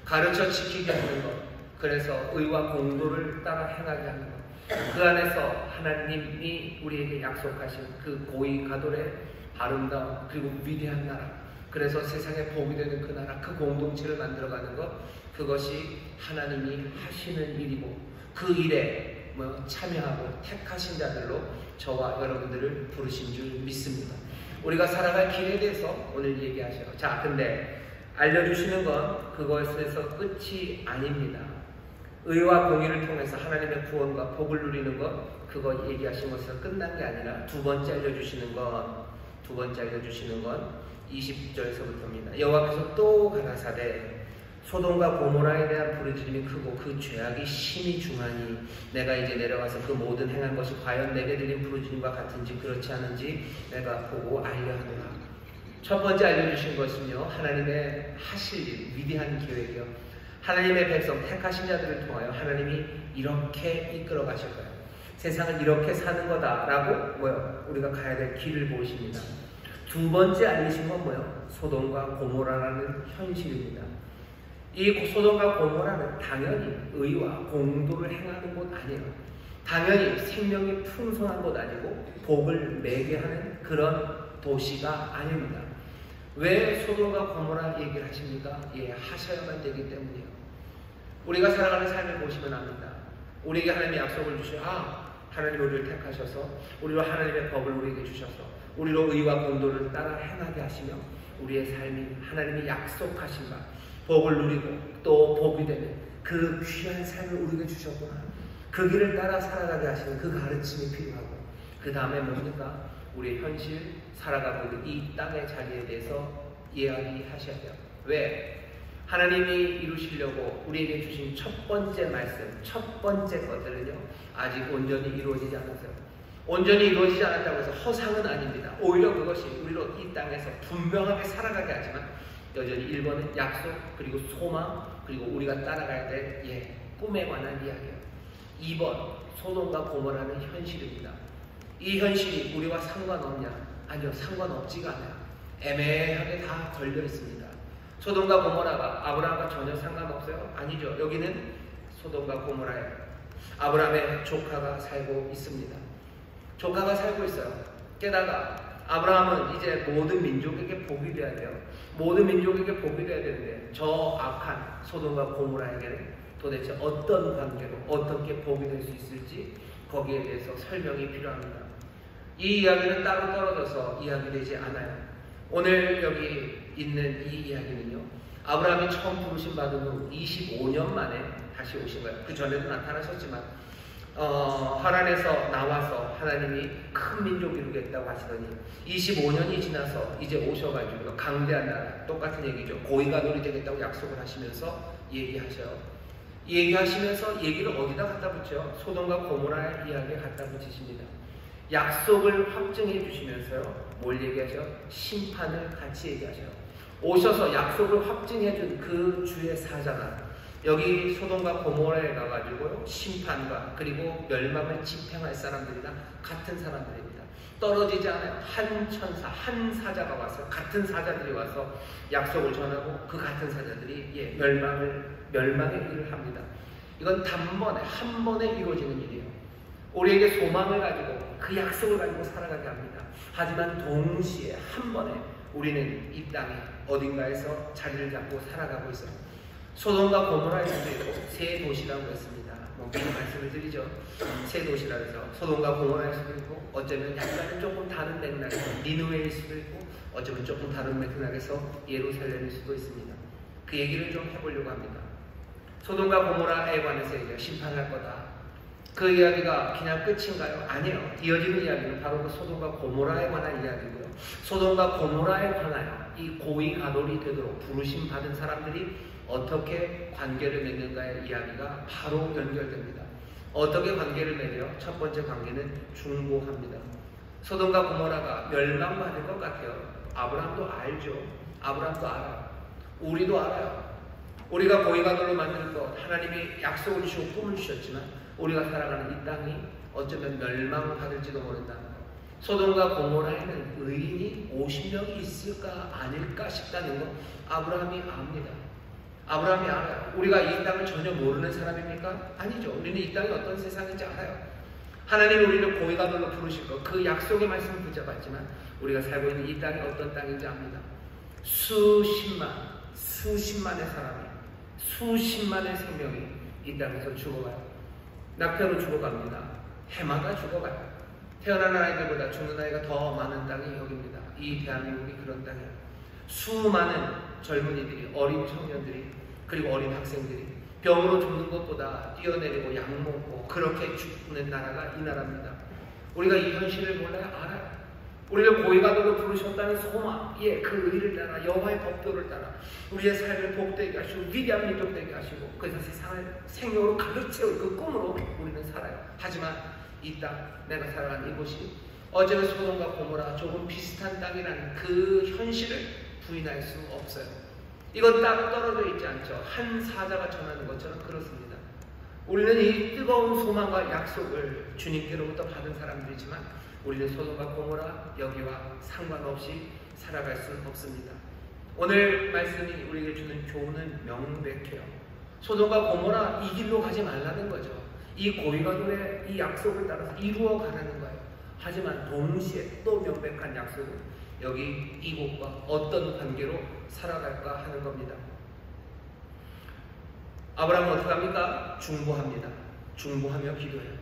가르쳐 지키게 하는 것, 그래서 의와 공도를 따라 행하게 하는 것, 그 안에서 하나님이 우리에게 약속하신 그 고이 가돌의 아름다운 그리고 위대한 나라, 그래서 세상에 복이 되는 그 나라, 그 공동체를 만들어가는 것, 그것이 하나님이 하시는 일이고 그 일에 참여하고 택하신 자들로 저와 여러분들을 부르신 줄 믿습니다. 우리가 살아갈 길에 대해서 오늘 얘기하셔요. 자, 근데 알려주시는 건 그것에서 끝이 아닙니다. 의와 공의를 통해서 하나님의 구원과 복을 누리는 것, 그거 얘기하신 것에서 끝난 게 아니라 두 번째 알려주시는 건 20절에서부터입니다. 여호와께서 또 가라사대 소돔과 고모라에 대한 부르짖음이 크고 그 죄악이 심히 중하니 내가 이제 내려가서 그 모든 행한 것이 과연 내게 드린 부르짖음과 같은지 그렇지 않은지 내가 보고 알려하노라. 첫 번째 알려주신 것은요, 하나님의 하실 일, 위대한 계획이요. 하나님의 백성 택하신 자들을 통하여 하나님이 이렇게 이끌어 가실 거예요. 세상은 이렇게 사는 거다라고 우리가 가야 될 길을 보이십니다. 두 번째 알리신 건 소돔과 고모라라는 현실입니다. 이 소돔과 고모라는 당연히 의와 공도를 행하는 곳 아니에요. 당연히 생명이 풍성한 곳 아니고 복을 매게 하는 그런 도시가 아닙니다. 왜 소돔과 고모라 얘기를 하십니까? 하셔야만 되기 때문이에요. 우리가 살아가는 삶을 보시면 압니다. 우리에게 하나님의 약속을 주셔. 하나님 우리를 택하셔서 우리로 하나님의 법을 우리에게 주셔서 우리로 의와 공도를 따라 행하게 하시며 우리의 삶이 하나님이 약속하신 바 복을 누리고 또 복이 되는 그 귀한 삶을 우리에게 주셨구나. 그 길을 따라 살아가게 하시는 그 가르침이 필요하고, 그 다음에 뭡니까? 우리의 현실 살아가고 있는 이 땅의 자리에 대해서 이야기하셔야 돼요. 왜? 하나님이 이루시려고 우리에게 주신 첫 번째 말씀, 첫 번째 것들은요, 아직 온전히 이루어지지 않았어요. 온전히 이루어지지 않았다고 해서 허상은 아닙니다. 오히려 그것이 우리로 이 땅에서 분명하게 살아가게 하지만 여전히 1번은 약속, 그리고 소망, 그리고 우리가 따라가야 될 꿈에 관한 이야기예요. 2번 소돔과 고모라는 현실입니다. 이 현실이 우리와 상관없냐? 아니요, 상관없지가 않아요. 애매하게 다 걸려 있습니다. 소돔과 고모라가 아브라함과 전혀 상관없어요? 아니죠. 여기는 소돔과 고모라에 아브라함의 조카가 살고 있습니다. 조카가 살고 있어요. 게다가 아브라함은 이제 모든 민족에게 복이 되어야 돼요. 모든 민족에게 복이 되어야 되는데 저 악한 소돔과 고모라에게는 도대체 어떤 관계로 어떻게 복이 될 수 있을지 거기에 대해서 설명이 필요합니다. 이 이야기는 따로 떨어져서 이야기되지 않아요. 오늘 여기 있는 이 이야기는요, 아브라함이 처음 부르심 받은 후 25년 만에 다시 오신 거예요. 그 전에도 나타나셨지만 하란에서 나와서 하나님이 큰 민족 이루겠다고 하시더니 25년이 지나서 이제 오셔가지고 강대한 나라, 똑같은 얘기죠. 고위가돌이 되겠다고 약속을 하시면서 얘기하셔요. 얘기하시면서 얘기를 어디다 갖다 붙여요? 소돔과 고모라의 이야기에 갖다 붙이십니다. 약속을 확증해 주시면서요, 뭘 얘기하죠? 심판을 같이 얘기하셔요. 오셔서 약속을 확증해 준 그 주의 사자가 여기 소돔과 고모라에 가가지고 심판과 그리고 멸망을 집행할 사람들이나 같은 사람들입니다. 떨어지지 않아요. 한 천사, 한 사자가 와서 같은 사자들이 와서 약속을 전하고 그 같은 사자들이 멸망의 일을 합니다. 이건 단번에 한 번에 이루어지는 일이에요. 우리에게 소망을 가지고 그 약속을 가지고 살아가게 합니다. 하지만 동시에 한 번에 우리는 이 땅에 어딘가에서 자리를 잡고 살아가고 있어요. 소돔과 고모라의 수도 있고 세 도시라고 했습니다. 계속 말씀을 드리죠. 세 도시라고 해서 소돔과 고모라의 수도 있고 어쩌면 약간은 조금 다른 맥락에서 니느웨일 수도 있고 어쩌면 조금 다른 맥락에서 예루살렘일 수도 있습니다. 그 얘기를 좀 해보려고 합니다. 소돔과 고모라에 관해서 심판할 거다. 그 이야기가 그냥 끝인가요? 아니에요. 이어지는 이야기는 바로 그 소돔과 고모라에 관한 이야기고요. 소돔과 고모라에 관하여 이 고위 가돌이 되도록 부르심 받은 사람들이 어떻게 관계를 맺는가의 이야기가 바로 연결됩니다. 어떻게 관계를 맺어요? 첫 번째 관계는 중보합니다. 소돔과 고모라가 멸망받을 것 같아요. 아브라함도 알죠. 아브라함도 알아요. 우리도 알아요. 우리가 고위가돌로 만들 것, 하나님이 약속을 주시고 꿈을 주셨지만 우리가 살아가는 이 땅이 어쩌면 멸망받을지도 모른다는 것. 소돔과 고모라에는 의인이 50명이 있을까 아닐까 싶다는 것 아브라함이 압니다. 아브라함이 알아요. 우리가 이 땅을 전혀 모르는 사람입니까? 아니죠. 우리는 이 땅이 어떤 세상인지 알아요. 하나님 우리를 고위가돌로 부르실 것, 그 약속의 말씀을 붙잡았지만 우리가 살고 있는 이 땅이 어떤 땅인지 압니다. 수십만의 사람이, 수십만의 생명이 이 땅에서 죽어가요. 낙태로 죽어갑니다. 해마다 죽어가요. 태어나는 아이들보다 죽는 아이가 더 많은 땅이 여기입니다. 이 대한민국이 그런 땅이에요. 수많은 젊은이들이, 어린 청년들이, 그리고 어린 학생들이 병으로 죽는 것보다 뛰어내리고 약 먹고 그렇게 죽는 나라가 이 나라입니다. 우리가 이 현실을 몰라요? 알아요. 우리를 고위가돌로 부르셨다는 소망, 그 의를 따라 여호와의 법도를 따라 우리의 삶을 복되게 하시고 위대한 민족 되게 하시고 그래서 세상을 생명으로 가득 채울 그 꿈으로 우리는 살아요. 하지만 이 땅, 내가 살아가는 이곳이 어제는 소돔과 고모라 조금 비슷한 땅이라는 그 현실을 부인할 수 없어요. 이건 따로 떨어져 있지 않죠. 한 사자가 전하는 것처럼 그렇습니다. 우리는 이 뜨거운 소망과 약속을 주님께로부터 받은 사람들이지만 우리는 소돔과 고모라 여기와 상관없이 살아갈 수는 없습니다. 오늘 말씀이 우리에게 주는 교훈은 명백해요. 소돔과 고모라 이 길로 가지 말라는 거죠. 이 고위가돌의 이 약속을 따라서 이루어가라는 거예요. 하지만 동시에 또 명백한 약속은 여기 이곳과 어떤 관계로 살아갈까 하는 겁니다. 아브라함은 어떻게 합니까? 중보합니다. 중보하며 기도해요.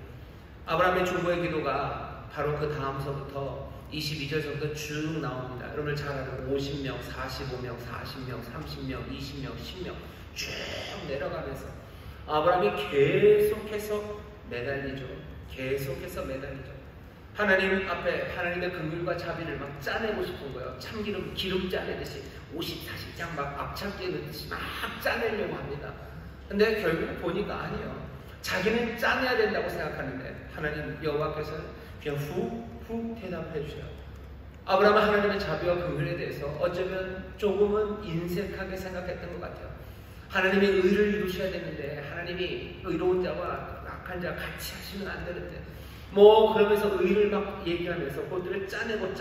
아브라함의 중보의 기도가 바로 그 다음서부터 22절서부터 쭉 나옵니다. 여러분들 잘 알아요. 50명, 45명, 40명, 30명, 20명, 10명 쭉 내려가면서 아브라함이 계속해서 매달리죠. 계속해서 매달리죠. 하나님 앞에 하나님의 긍휼과 자비를 막 짜내고 싶은 거예요. 참기름, 기름 짜내듯이 50-40장 막 앞창기에 넣듯이 막 짜내려고 합니다. 근데 결국 보니까 아니에요. 자기는 짜내야 된다고 생각하는데 하나님 여호와께서는 그냥 훅 대답해 주셔요. 아브라함은 하나님의 자비와 긍휼에 대해서 어쩌면 조금은 인색하게 생각했던 것 같아요. 하나님이 의를 이루셔야 되는데 하나님이 의로운 자와 악한 자 같이 하시면 안 되는데 뭐 그러면서 의를 막 얘기하면서 그것들을 짜내려고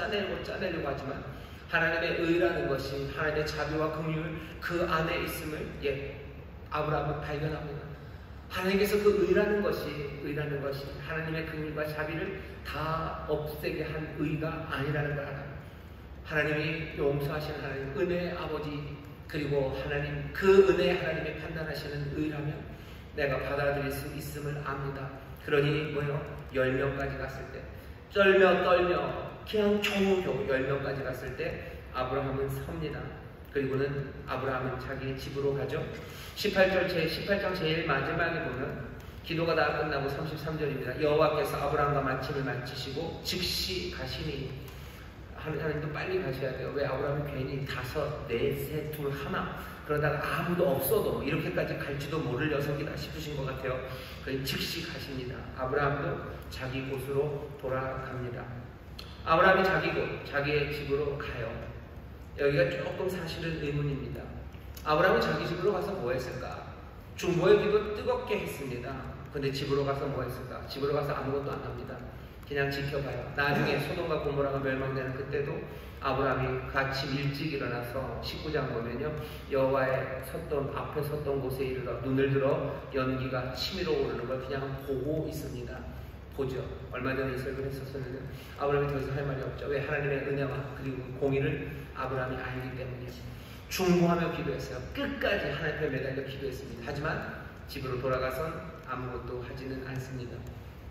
하지만 하나님의 의라는 것이 하나님의 자비와 긍휼 그 안에 있음을 아브라함은 발견합니다. 하나님께서 그 의라는 것이 하나님의 긍휼과 자비를 다 없애게 한 의가 아니라는 걸 알아요. 하나님이 용서하시는 하나님, 은혜의 아버지, 그리고 하나님, 그 은혜의 하나님이 판단하시는 의라면 내가 받아들일 수 있음을 압니다. 그러니 뭐요? 10명까지 갔을 때 떨며 그냥 겨우 10명까지 갔을 때 아브라함은 섭니다. 그리고는 아브라함은 자기의 집으로 가죠. 18장 제일 마지막에 보면 기도가 다 끝나고 33절입니다. 여호와께서 아브라함과 마침을 마치시고 즉시 가시니 하나님도 빨리 가셔야 돼요. 왜 아브라함이 괜히 5, 4, 3, 2, 1 그러다가 아무도 없어도 이렇게까지 갈지도 모를 녀석이다 싶으신 것 같아요. 그래서 즉시 가십니다. 아브라함도 자기 곳으로 돌아갑니다. 아브라함이 자기 곳, 자기의 집으로 가요. 여기가 조금 사실은 의문입니다. 아브라함은 자기 집으로 가서 뭐 했을까? 중보의 기도 뜨겁게 했습니다. 근데 집으로 가서 뭐 했을까? 집으로 가서 아무것도 안 합니다. 그냥 지켜봐요. 나중에 소돔과 고모라가 멸망되는 그때도 아브라함이 아침 일찍 일어나서 19장 보면요, 여호와의 앞에 섰던 곳에 이르러 눈을 들어 연기가 치밀어 오르는 걸 그냥 보고 있습니다. 보죠. 얼마 전에 이 설교를 했었는데 아브라함이 더 이상 할 말이 없죠. 왜? 하나님의 은혜와 그리고 공의를 아브라함이 알기 때문이에요. 중보하며 기도했어요. 끝까지 하나님 앞에 매달려 기도했습니다. 하지만 집으로 돌아가선 아무것도 하지는 않습니다.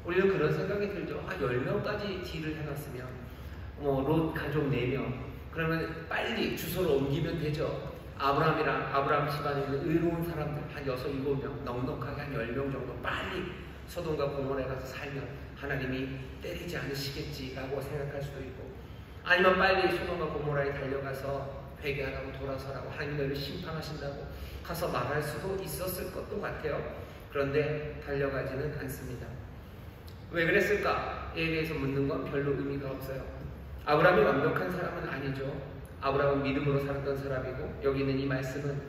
우리는 그런 생각이 들죠. 10명까지 딜을 해놨으면 롯 가족 4명 그러면 빨리 주소를 옮기면 되죠. 아브라함 집안에 있는 의로운 사람들 한 6, 7명 넉넉하게 한 10명 정도 빨리 소돔과 고모라에 가서 살면 하나님이 때리지 않으시겠지라고 생각할 수도 있고, 아니면 빨리 소돔과 고모라에 달려가서 회개하라고 돌아서라고 하나님 너희를 심판하신다고 가서 말할 수도 있었을 것도 같아요. 그런데 달려가지는 않습니다. 왜 그랬을까에 대해서 묻는 건 별로 의미가 없어요. 아브라함이 완벽한 사람은 아니죠. 아브라함은 믿음으로 살았던 사람이고, 여기 있는 이 말씀은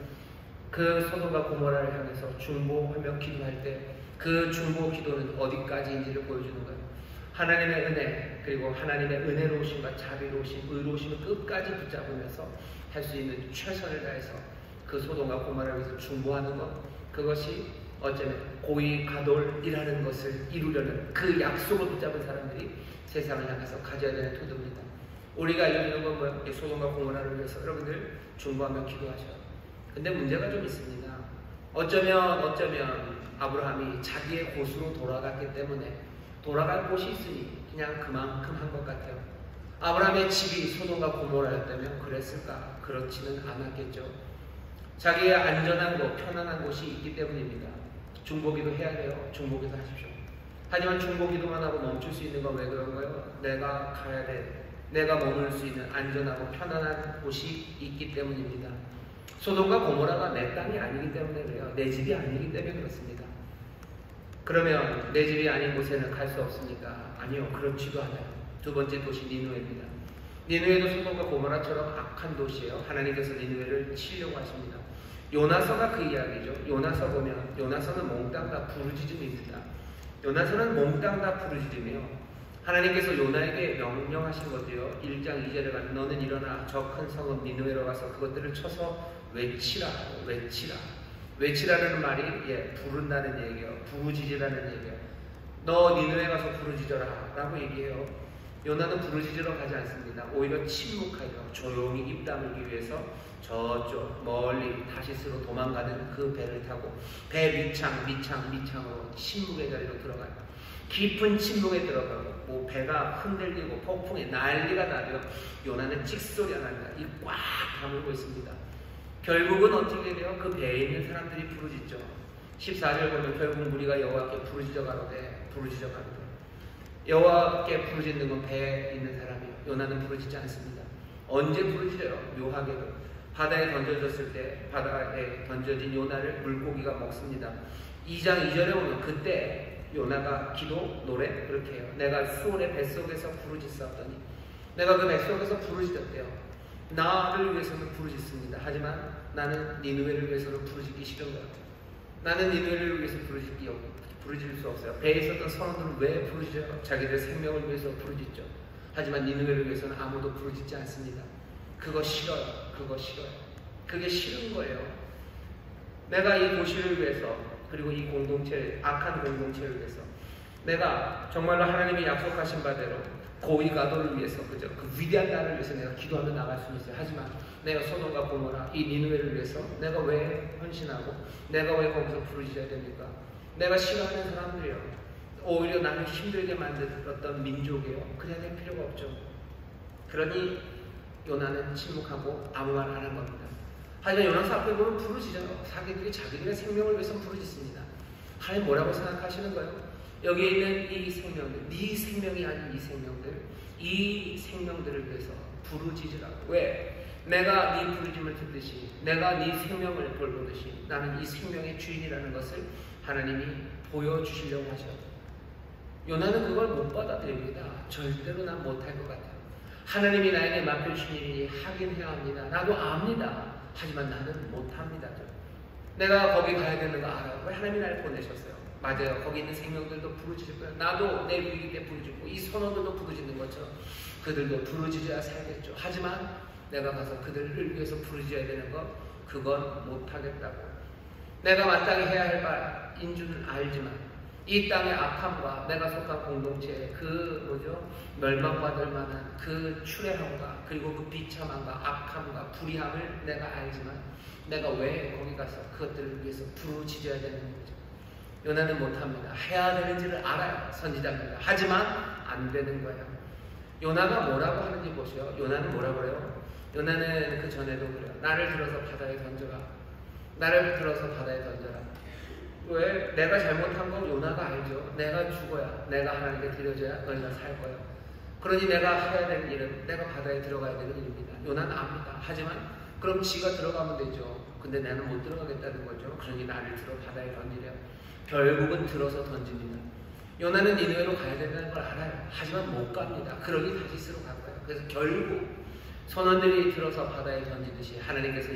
그 소돔과 고모라를 향해서 중보하며 기도할 때 그 중보 기도는 어디까지인지를 보여주는 거예요. 하나님의 은혜, 그리고 하나님의 은혜로우심과 자비로우심, 의로우심을 끝까지 붙잡으면서 할 수 있는 최선을 다해서 그 소돔과 고모라를 위해서 중보하는 것, 그것이 어쩌면 고위가돌이라는 것을 이루려는 그 약속을 붙잡은 사람들이 세상을 향해서 가져야 되는 태도입니다. 우리가 이루는 건 뭐예요? 소돔과 고모라를 위해서 여러분들 중보하며 기도하셔요. 근데 문제가 좀 있습니다. 어쩌면 아브라함이 자기의 곳으로 돌아갔기 때문에 돌아갈 곳이 있으니 그냥 그만큼 한 것 같아요. 아브라함의 집이 소돔과 고모라였다면 그랬을까? 그렇지는 않았겠죠. 자기의 안전한 곳, 편안한 곳이 있기 때문입니다. 중보기도 해야 돼요. 중보기도 하십시오. 하지만 중보기도만 하고 멈출 수 있는 건 왜 그런 거예요? 내가 가야 돼. 내가 머물 수 있는 안전하고 편안한 곳이 있기 때문입니다. 소돔과 고모라가 내 땅이 아니기 때문에 그래요. 내 집이 아니기 때문에 그렇습니다. 그러면 내 집이 아닌 곳에는 갈 수 없습니까? 아니요. 그렇지도 않아요. 두 번째 도시 니느웨입니다. 니느웨도 소돔과 고모라처럼 악한 도시예요. 하나님께서 니느웨를 치려고 하십니다. 요나서가 그 이야기죠. 요나서 보면 요나서는 몽땅 다 부르짖음입니다. 요나서는 몽땅 다 부르짖으며 하나님께서 요나에게 명령하신 것도요. 1장 2절에 가면 너는 일어나 저 큰 성읍 니느웨로 가서 그것들을 쳐서 외치라. 외치라는 말이 부른다는 얘기예요. 부르짖으라는 얘기예요. 너 니느웨 가서 부르짖어라 라고 얘기해요. 요나는 부르짖으러 가지 않습니다. 오히려 침묵하죠. 조용히 입 다물기 위해서 저쪽 멀리 다시스로 도망가는 그 배를 타고 배 밑창으로 침묵의 자리로 들어가요. 깊은 침묵에 들어가고 뭐 배가 흔들리고 폭풍에 난리가 나죠. 요나는 찍소리 안 합니다. 입 꽉 다물고 있습니다. 결국은 어떻게 돼요? 그 배에 있는 사람들이 부르짖죠. 14절 보면 결국 무리가 여호와께 부르짖어 가로되 여호와께 부르짖는 건 배에 있는 사람이에요. 요나는 부르짖지 않습니다. 언제 부르짖어요? 묘하게도 바다에 던져졌을 때 바다에 던져진 요나를 물고기가 먹습니다. 2장 2절에 보면 그때 요나가 기도 노래 그렇게 해요. 내가 수온의 뱃속에서 부르짖었더니 내가 그 뱃속에서 부르짖었대요. 나를 위해서는 부르짖습니다. 하지만 나는 니느웨를 위해서는 부르짖기 싫은 거예요. 나는 니느웨를 위해서 부르짖을 수 없어요. 배에 있었던 선원들은 왜 부르짖어요? 자기들의 생명을 위해서 부르짖죠. 하지만 니느웨를 위해서는 아무도 부르짖지 않습니다. 그거 싫어요. 그거 싫어요. 그게 싫은 거예요. 내가 이 도시를 위해서, 그리고 이 공동체, 악한 공동체를 위해서, 내가 정말로 하나님이 약속하신 바대로 고위가도를 위해서, 그죠? 그 위대한 나라를 위해서 내가 기도하며 나갈 수는 있어요. 하지만 내가 소돔과 고모라, 이 니느웨를 위해서 내가 왜 헌신하고 내가 왜 거기서 부르짖어야 됩니까? 내가 싫어하는 사람들이요, 오히려 나를 힘들게 만들었던 민족이에요. 그래야 될 필요가 없죠. 그러니 요나는 침묵하고 아무 말 안 한 겁니다. 하지만 요나서 앞에 보면 부르짖어요. 자기들의 생명을 위해서 부르짖습니다. 하나님 뭐라고 생각하시는 거예요? 여기에 있는 이 생명들, 네 생명이 아닌 이 생명들을 위해서 부르짖으라고. 왜? 내가 네 부르짖음을 듣듯이, 내가 네 생명을 돌보듯이 나는 이 생명의 주인이라는 것을 하나님이 보여주시려고 하셔요. 요나는 그걸 못 받아들입니다. 절대로 난 못할 것 같아요. 하나님이 나에게 맡겨주신 일이 하긴 해야 합니다. 나도 압니다. 하지만 나는 못합니다. 내가 거기 가야 되는 거 알아요. 왜 하나님이 나를 보내셨어요? 맞아요. 거기 있는 생명들도 부르짖을 거예요. 나도 내 위기 때 부르짖고 이 선원들도 부르짖는 것처럼 그들도 부르짖어야 살겠죠. 하지만 내가 가서 그들을 위해서 부르짖어야 되는 것, 그건 못하겠다고. 내가 마땅히 해야 할 바인 줄은 알지만 이 땅의 악함과 내가 속한 공동체의 멸망받을 만한 그 추레함과 그리고 그 비참함과 악함과 불의함을 내가 알지만 내가 왜 거기 가서 그것들을 위해서 부르짖어야 되는 거죠. 요나는 못합니다. 해야 되는지를 알아요. 선지자입니다. 하지만 안 되는 거예요. 요나가 뭐라고 하는지 보세요. 요나는 뭐라고 그래요? 요나는 그 전에도 그래요. 나를 들어서 바다에 던져라. 나를 들어서 바다에 던져라. 왜? 내가 잘못한 건 요나가 알죠. 내가 죽어야, 내가 하나님께 드려져야 너희가 살 거예요. 그러니 내가 해야 되는 일은 내가 바다에 들어가야 되는 일입니다. 요나는 압니다. 하지만 그럼 지가 들어가면 되죠. 근데 나는 못 들어가겠다는 거죠. 그러니 나를 들어 바다에 던지래요. 결국은 들어서 던집니다. 요나는 니느웨로 가야 된다는 걸 알아요. 하지만 못 갑니다. 그러니 다시스로 갈 거예요. 그래서 결국 선원들이 들어서 바다에 던지듯이 하나님께서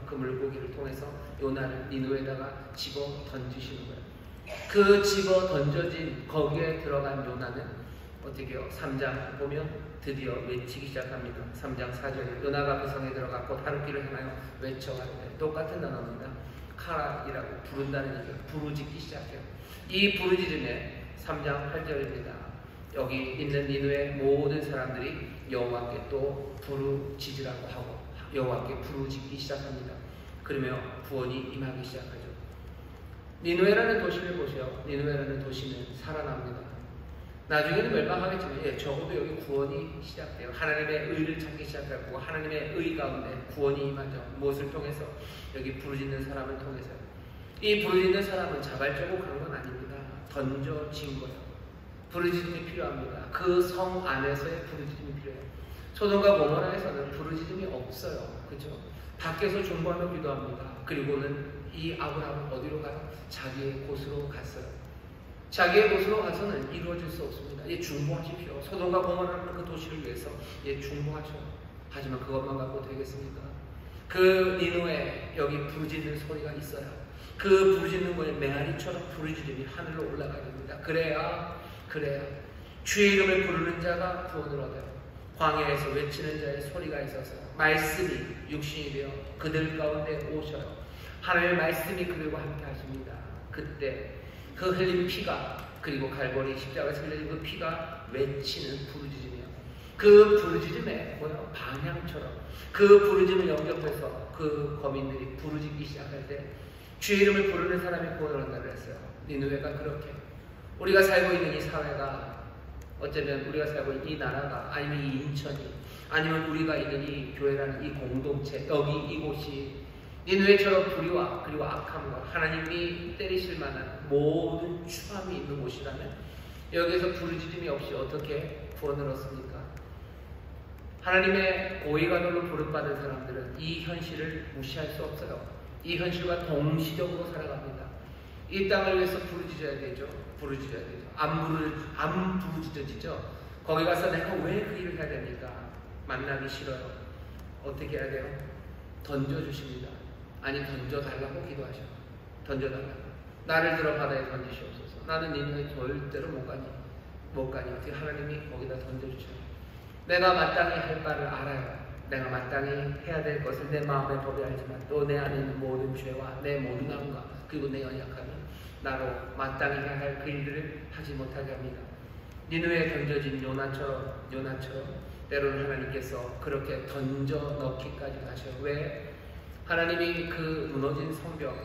그 물고기를 통해서 요나를 니느웨에다가 집어 던지시는 거예요. 그 집어 던져진 거기에 들어간 요나는 어떻게 해요? 3장 보면 드디어 외치기 시작합니다. 3장 4절에 요나가 그 성에 들어가 곧 하룻길을 향하여 외쳐가는데 똑같은 단어입니다. 카라이라고 부른다는 얘기예요. 부르짖기 시작해요. 이 부르짖음에 3장 8절입니다. 여기 있는 니느웨 모든 사람들이 여호와께 또 부르짖으라고 하고 여호와께 부르짖기 시작합니다. 그러며 구원이 임하기 시작하죠. 니느웨라는 도시를 보세요. 니느웨라는 도시는 살아납니다. 나중에는 멸망하겠지만 적어도 여기 구원이 시작돼요. 하나님의 의를 찾기 시작하고 하나님의 의 가운데 구원이 임하죠. 무엇을 통해서? 여기 부르짖는 사람을 통해서요. 이 부르짖는 사람은 자발적으로 그런 건 아닙니다. 던져진 거예요. 부르짖음이 필요합니다. 그 성 안에서의 부르짖음이 필요해요. 소돔과 고모라에서는 부르짖음이 없어요. 그죠? 밖에서 중보하며 기도합니다. 그리고는 이 아브라함은 어디로 가요? 자기의 곳으로 갔어요. 자기의 곳으로 가서는 이루어질 수 없습니다. 예, 중보하십시오. 소돔과 고모라는 그 도시를 위해서 예, 중보하죠. 하지만 그것만 갖고 되겠습니까? 그 니느웨에 여기 부르짖는 소리가 있어요. 그 부르짖는 거에 메아리처럼 부르짖음이 하늘로 올라가야 됩니다. 그래야 주의 이름을 부르는 자가 구원을 얻어요. 광야에서 외치는 자의 소리가 있어서 말씀이 육신이 되어 그들 가운데 오셔요. 하나님의 말씀이 그들과 함께 하십니다. 그때 그 흘린 피가 그리고 갈보리 십자가에서 흘린 그 피가 외치는 부르짖음이요. 그 부르짖음에 방향처럼 그 부르짖음을 영접해서 그 거민들이 부르짖기 시작할 때 주의 이름을 부르는 사람이 구원을 얻는다고 했어요. 니느웨가 그렇게 우리가 살고 있는 이 사회가 어쩌면 우리가 살고 있는 이 나라가 아니면 이 인천이 아니면 우리가 있는 이 교회라는 이 공동체 여기 이곳이 니느웨처럼 불의와 그리고 악함과 하나님이 때리실 만한 모든 추함이 있는 곳이라면 여기에서 부르짖음이 없이 어떻게 구원을 얻습니까? 하나님의 고위간으로 부름받은 사람들은 이 현실을 무시할 수 없어요. 이 현실과 동시적으로 살아갑니다. 이 땅을 위해서 부르짖어야 되죠. 부르짖어야 되죠. 안 부르짖어지죠. 거기 가서 내가 왜 그 일을 해야 됩니까? 만나기 싫어요. 어떻게 해야 돼요? 던져주십니다. 아니 던져달라고 기도하셔. 던져달라. 나를 들어 바다에 던지시옵소서. 나는 니네에 절대로 못 가니. 어떻게 하나님이 거기다 던져주셔요. 내가 마땅히 할 바를 알아요. 내가 마땅히 해야 될 것을 내 마음의 법에 알지만 또 내 안에 있는 모든 죄와 내 모든 악과 그리고 내 연약함이 나로 마땅히 해야 할 그 일들을 하지 못하게 합니다. 니느웨에 던져진 요나처럼 때로는 하나님께서 그렇게 던져 넣기까지 하셔요. 왜? 하나님이 그 무너진 성벽,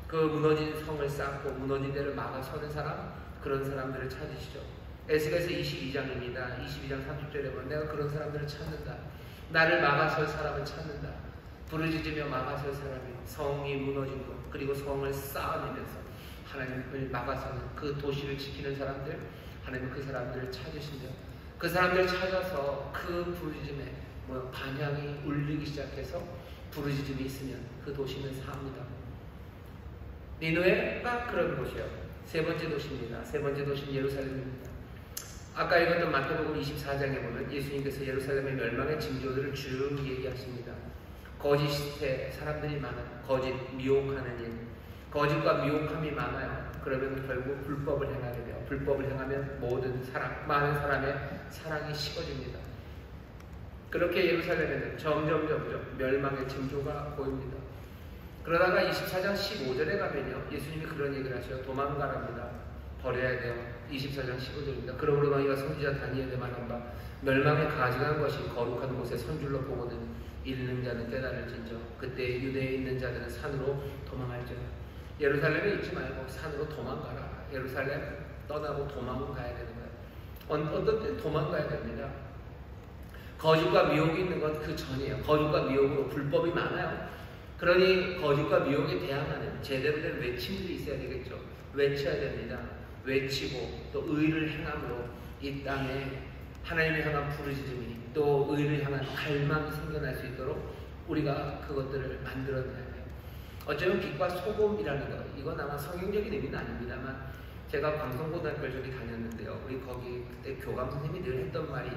그 무너진 성을 쌓고 무너진 데를 막아서는 사람, 그런 사람들을 찾으시죠. 에스겔서 22장입니다. 22장 30절에 보면 내가 그런 사람들을 찾는다. 나를 막아설 사람을 찾는다. 부르짖으며 막아설 사람이 성이 무너진 것, 그리고 성을 쌓아내면서 하나님을 막아서는 그 도시를 지키는 사람들, 하나님은 그 사람들을 찾으신다. 그 사람들을 찾아서 그 부르짖음에 반향이 울리기 시작해서 부르짖음이 있으면 그 도시는 삽니다. 니느웨가 그런 곳이요. 세 번째 도시입니다. 세 번째 도시는 예루살렘입니다. 아까 읽었던 마태복음 24장에 보면 예수님께서 예루살렘의 멸망의 징조들을 쭉 얘기하십니다. 거짓에 사람들이 많아요. 거짓, 미혹하는 일. 거짓과 미혹함이 많아요. 그러면 결국 불법을 행하게 돼요. 불법을 행하면 모든 사랑, 많은 사람의 사랑이 식어집니다. 그렇게 예루살렘에는 점점 멸망의 징조가 보입니다. 그러다가 24장 15절에 가면요, 예수님이 그런 얘기를 하셔요. 도망가랍니다. 버려야 돼요. 24장 15절입니다. 그러므로 너희가 선지자 다니엘에 말한 바 멸망에 가증한 것이 거룩한 곳에 선줄로 보고는 읽는 자는 깨달을진저 그때 유대에 있는 자들은 산으로 도망할지어다. 예루살렘에 있지 말고 산으로 도망가라. 예루살렘 떠나고 도망을 가야 되는 거예요. 어떤 때 도망가야 됩니다. 거짓과 미혹이 있는 건 그 전이에요. 거짓과 미혹으로 불법이 많아요. 그러니 거짓과 미혹에 대항하는 제대로 된 외침들이 있어야 되겠죠. 외쳐야 됩니다. 외치고 또 의를 행함으로 이 땅에 하나님을 향한 부르짖음이 또 의를 향한 갈망이 생겨날 수 있도록 우리가 그것들을 만들어내야 돼요. 어쩌면 빛과 소금이라는 것, 이건 아마 성경적인 의미는 아닙니다만 제가 광성고등학교를 저기 다녔는데요. 우리 거기 그때 교감 선생님이 늘 했던 말이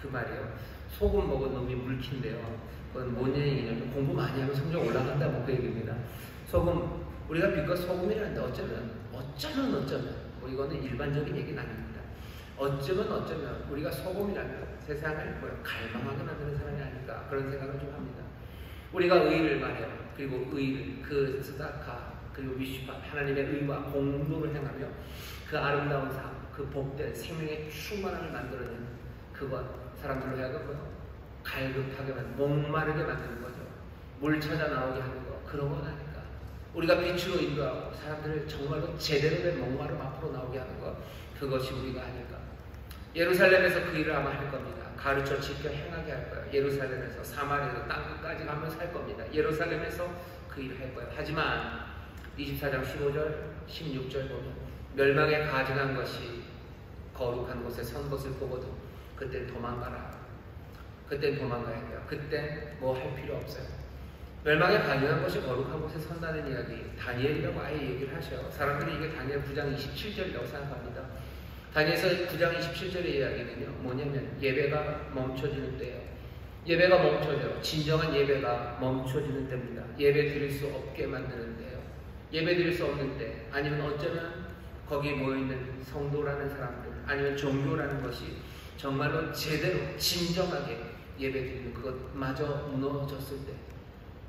그 말이에요. 소금 먹은 놈이 물킨데요. 그건 뭔 얘기냐면 공부 많이 하면 성적 올라간다고 그 얘기입니다. 소금, 우리가 빛과 소금이라는데 어쩌면 이거는 일반적인 얘기는 아닙니다. 어쩌면 우리가 소금이라면 세상을 갈망하게 만드는 사람이 아닐까 그런 생각을 좀 합니다. 우리가 의를 말해요. 그리고 의를 그 스다카 그리고 미슈파 하나님의 의와 공도를 행하며 그 아름다운 삶, 그 복된 생명의 충만함을 만들어내는 그것 사람들로 하여금 갈급하게 만드는 목마르게 만드는 거죠. 물 찾아 나오게 하는 거 그런 건 아닐까. 우리가 빛으로 인도하고 사람들을 정말로 제대로 된 목마름 앞으로 나오게 하는 것 그것이 우리가 아닐까. 예루살렘에서 그 일을 아마 할 겁니다. 가르쳐 지켜 행하게 할 거예요. 예루살렘에서 사마리아에서 땅끝까지 가면 살 겁니다. 예루살렘에서 그 일을 할 거예요. 하지만 24장 15절 16절 보면 멸망에 가증한 것이 거룩한 곳에 선 것을 보거든 그땐 도망가라. 그땐 도망가야 돼요. 그땐 뭐 할 필요 없어요. 멸망에 가증한 것이 거룩한 곳에 선다는 이야기 다니엘이라고 아예 얘기를 하셔요. 사람들이 이게 다니엘 9장 27절이라고 생각합니다. 다니엘서 9장 27절의 이야기는요 뭐냐면 예배가 멈춰지는 때예요. 예배가 멈춰져요. 진정한 예배가 멈춰지는 때입니다. 예배 드릴 수 없게 만드는 때예요. 예배 드릴 수 없는 때 아니면 어쩌면 거기 모여있는 성도라는 사람들 아니면 종교라는 것이 정말로 제대로 진정하게 예배 드리는 그것마저 무너졌을 때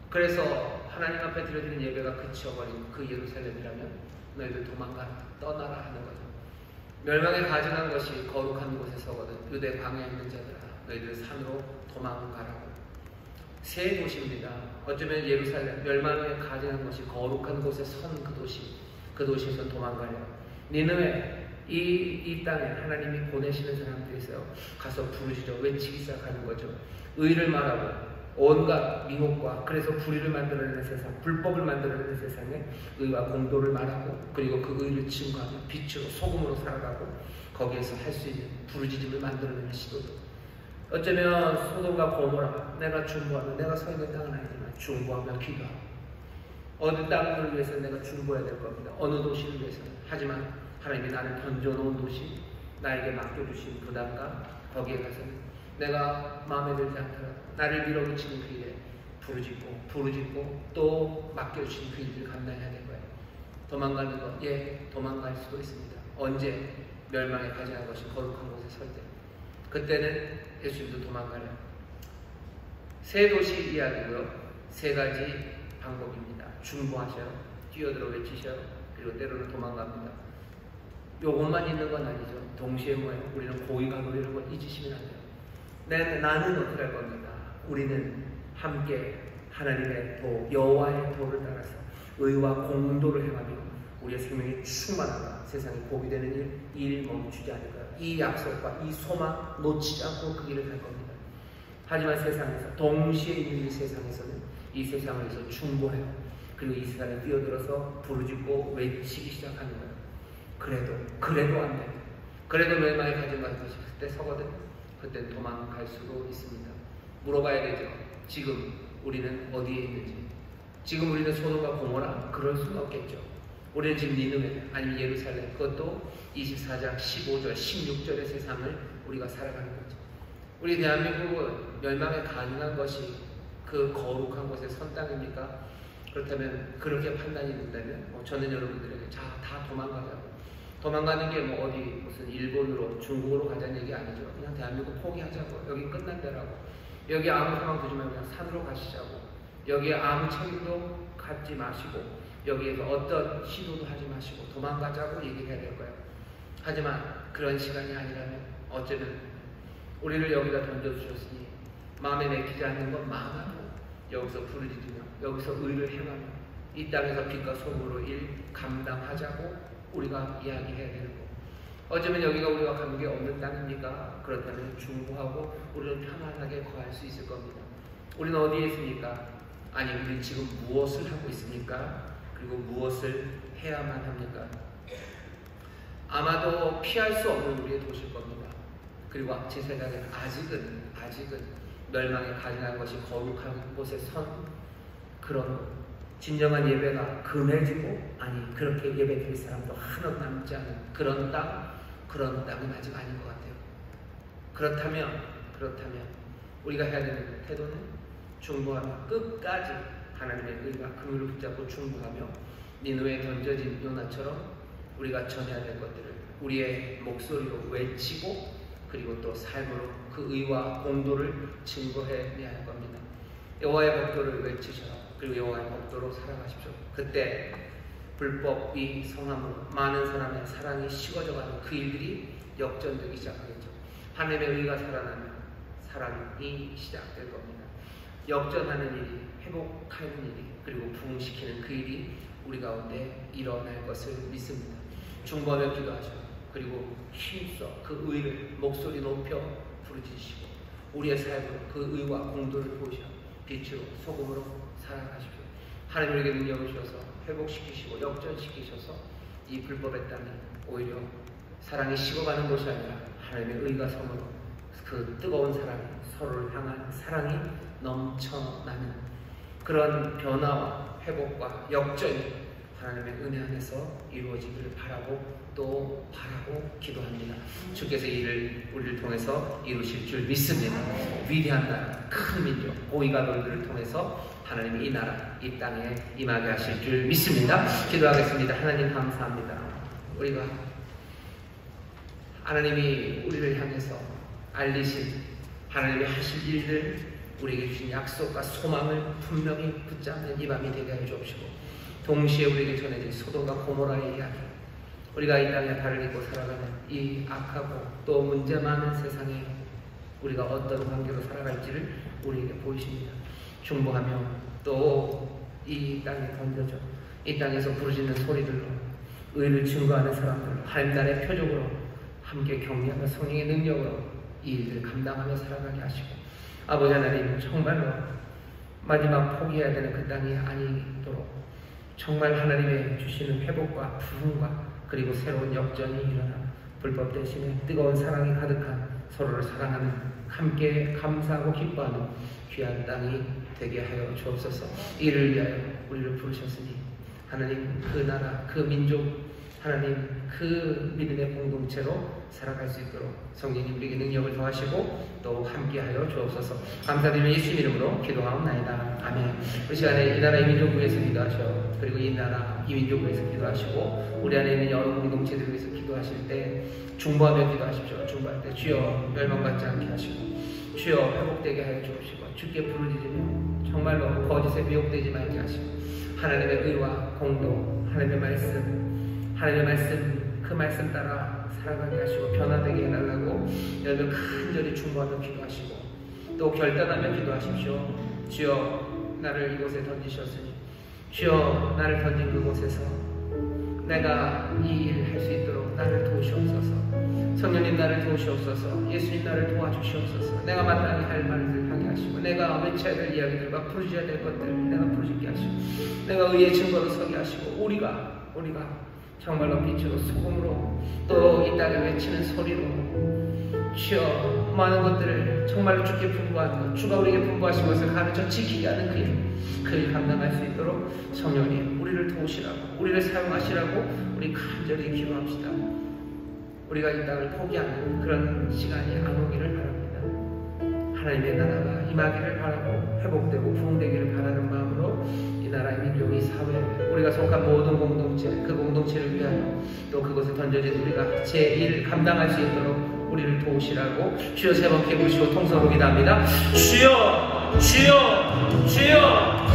그래서 하나님 앞에 드려지는 예배가 그치어버린 그 예루살렘이라면 너희들 도망가라 떠나라 하는 거죠. 멸망에 가증한 것이 거룩한 곳에 서거든 유대 광야에 있는 자들아 너희들 산으로 도망가라고. 세 도시입니다. 어쩌면 예루살렘 멸망에 가증한 것이 거룩한 곳에 선 그 도시에서 도망가려. 니느웨 이 땅에 하나님이 보내시는 사람들이 있어요. 가서 부르짖어 외치기 시작하는 거죠. 의를 말하고 온갖 미혹과 그래서 불의를 만들어내는 세상, 불법을 만들어내는 세상에 의와 공도를 말하고 그리고 그 의를 증거하며 빛으로 소금으로 살아가고 거기에서 할 수 있는 부르짖음을 만들어내는 시도들. 어쩌면 소돔과 고모라 내가 중보하며 내가 서 있는 땅은 아니지만 중보하며 기도하고 어느 땅을 위해서 내가 중보해야 될 겁니다. 어느 도시를 위해서는. 하지만 하나님이 나를 던져놓은 도시 나에게 맡겨주신 부담과 거기에 가서는 내가 마음에 들지 않더라도 나를 밀어붙이는 그 일에 부르짖고 또 맡겨주신 그 일을 감당해야 될 거예요. 도망가는 것, 도망갈 수도 있습니다. 언제? 멸망에 가지는 것이 거룩한 곳에 설 때. 그때는 예수님도 도망가요. 세 도시 이야기고요. 세 가지 방법입니다. 중보하셔요. 뛰어들어 외치셔요. 그리고 때로는 도망갑니다. 요것만 있는 건 아니죠. 동시에 뭐예요? 우리는 고의가 노리는 걸 잊으시면 안 돼요. 나는 어떻게 할 겁니까? 우리는 함께 하나님의 도, 여호와의 도를 따라서 의와 공도를 행하며 우리의 생명이 충만하다. 세상에 복이 되는 일 멈추지 않을 거예요. 이 약속과 이 소망 놓치지 않고 그 길을 갈 겁니다. 하지만 세상에서 동시에 있는 이 세상에서는 이 세상을 위해서 중보해요. 그리고 이 세상에 뛰어들어서 부르짖고 외치기 시작하는 거예요. 그래도 안 돼. 그래도 멸망에 가진 것이 그때 서거든. 그때 도망갈 수도 있습니다. 물어봐야 되죠. 지금 우리는 어디에 있는지. 지금 우리는 소돔과 고모라? 그럴 수는 없겠죠. 우리는 지금 니느웨 아니면 예루살렘, 그것도 24장 15절 16절의 세상을 우리가 살아가는 거죠. 우리 대한민국은 멸망에 가능한 것이 그 거룩한 곳에 선 땅입니까? 그렇다면 그렇게 판단이 된다면 저는 여러분들에게 다 도망가자고. 도망가는 게 어디 무슨 일본으로 중국으로 가자는 얘기 아니죠. 그냥 대한민국 포기하자고. 여기 끝난 데라고. 여기 아무 상황 두지 말고 그냥 산으로 가시자고. 여기에 아무 책임도 갖지 마시고 여기에서 어떤 시도도 하지 마시고 도망가자고 얘기해야 될 거예요. 하지만 그런 시간이 아니라면 어쩌면 우리를 여기다 던져주셨으니 마음에 내키지 않는 건 마음으로 여기서 부르짖으며 여기서 의를 행하며 이 땅에서 빛과 소금으로 일 감당하자고 우리가 이야기해야 되는 거. 어쩌면 여기가 우리가 관계 없는 땅입니까? 그렇다면 중보하고 우리는 편안하게 거할 수 있을 겁니다. 우리는 어디에 있습니까? 아니, 우리는 지금 무엇을 하고 있습니까? 그리고 무엇을 해야만 합니까? 아마도 피할 수 없는 우리의 도시일 겁니다. 그리고 제 생각에는 아직은 멸망에 가증한 것이 거룩한 곳에 선 그런 진정한 예배가 금해지고 아니 그렇게 예배 드릴 사람도 하나 남지 않은 그런 땅은 아직 아닌 것 같아요. 그렇다면 우리가 해야 되는 태도는 중보하며 끝까지 하나님의 의가 긍휼을 붙잡고 중보하며 니느웨에 던져진 요나처럼 우리가 전해야 될 것들을 우리의 목소리로 외치고 그리고 또 삶으로 그 의와 공도를 증거해내야 할 겁니다. 여호와의 법도를 외치셔라. 그리고 여호와의 법도로 살아가십시오. 그때 불법이 성함으로 많은 사람의 사랑이 식어져가는 그 일들이 역전되기 시작하겠죠. 하나님의 의가 살아나면 사랑이 시작될 겁니다. 역전하는 일이, 회복하는 일이, 그리고 부흥시키는 그 일이 우리 가운데 일어날 것을 믿습니다. 중보하며 기도하셔. 그리고 힘써 그 의를 목소리 높여 부르짖으시고 우리의 삶으로 그 의와 공도를 보이셔 빛으로 소금으로 살아가십시오. 하나님 우리에게 능력을 주셔서 회복시키시고 역전시키셔서 이 불법의 땅이 오히려 사랑이 식어가는 곳이 아니라 하나님의 의가 섬으로 그 뜨거운 사랑이 서로를 향한 사랑이 넘쳐나는 그런 변화와 회복과 역전이 하나님의 은혜 안에서 이루어지기를 바라고 기도합니다. 주께서 이를 우리를 통해서 이루실 줄 믿습니다. 위대한 나라, 큰 민족, 고위가 너희들을 통해서 하나님이 이 나라, 이 땅에 임하게 하실 줄 믿습니다. 기도하겠습니다. 하나님 감사합니다. 우리가 하나님이 우리를 향해서 알리신 하나님이 하실 일들 우리에게 주신 약속과 소망을 분명히 붙잡는 이 밤이 되게 해 주옵시고 동시에 우리에게 전해진 소돔과 고모라의 이야기 우리가 이 땅에 발을 딛고 살아가는 이 악하고 또 문제 많은 세상에 우리가 어떤 관계로 살아갈지를 우리에게 보이십니다. 중보하며 또 이 땅에 던져져 이 땅에서 부르짖는 소리들로 의를 증거하는 사람들로 하나님의 표적으로 함께 격려하며 성령의 능력으로 이 일들을 감당하며 살아가게 하시고 아버지 하나님 정말로 마지막 포기해야 되는 그 땅이 아니도록 정말 하나님의 주시는 회복과 부흥과 그리고 새로운 역전이 일어나 불법 대신에 뜨거운 사랑이 가득한 서로를 사랑하는 함께 감사하고 기뻐하는 귀한 땅이 되게 하여 주옵소서. 이를 위하여 우리를 부르셨으니 하나님 그 나라 그 민족 하나님 그 믿음의 공동체로 살아갈 수 있도록 성령님 우리에게 능력을 더하시고 또 함께하여 주옵소서. 감사드리며 예수 이름으로 기도하옵나이다. 아멘. 이 시간에 이 나라 이 민족을 위해서 기도하셔. 그리고 이 나라 이 민족을 위해서 기도하시고 우리 안에 있는 여러 공동체들을 위해서 기도하실 때 중보하며 기도하십시오. 중보할 때 주여 멸망받지 않게 하시고 주여 회복되게 하여 주옵시고 주께 부르짖으며 정말로 거짓에 미혹되지 말게 하시고 하나님의 의와 공도 하나님의 말씀 그 말씀 따라 살아가게 하시고 변화되게 해달라고 여러분 간절히 중보하며 기도하시고 또 결단하며 기도하십시오. 주여 나를 이곳에 던지셨으니 주여 나를 던진 그곳에서 내가 이 일을 할 수 있도록 나를 도우시옵소서. 성령님 나를 도우시옵소서. 예수님 나를 도와주시옵소서. 내가 마땅히 할 말을 하게 하시고 내가 외쳐야 될 이야기들과 부르셔야 될 것들을 내가 부르짖게 하시고 내가 의의 증거로 서게 하시고 우리가 정말로 빛으로 소금으로 또 이 땅에 외치는 소리로 주여 많은 것들을 정말로 주께 분부하는 것 주가 우리에게 분부하신 것을 가르쳐 지키게 하는 그 일 감당할 수 있도록 성령님 우리를 도우시라고 우리를 사용하시라고 우리 간절히 기도합시다. 우리가 이 땅을 포기하는 그런 시간이 안 오기를 바랍니다. 하나님의 나라가 임하기를 바라고 회복되고 부흥되기를 바라는 마음으로 이 나라의 민족, 이 사회, 우리가 속한 모든 공동체, 그 공동체를 위하여 또 그것을 던져진 우리가 제1을 감당할 수 있도록 우리를 도우시라고 주여 세 번 깨부시고 통성으로 기도합니다. 주여, 주여, 주여,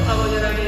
아버지 하나님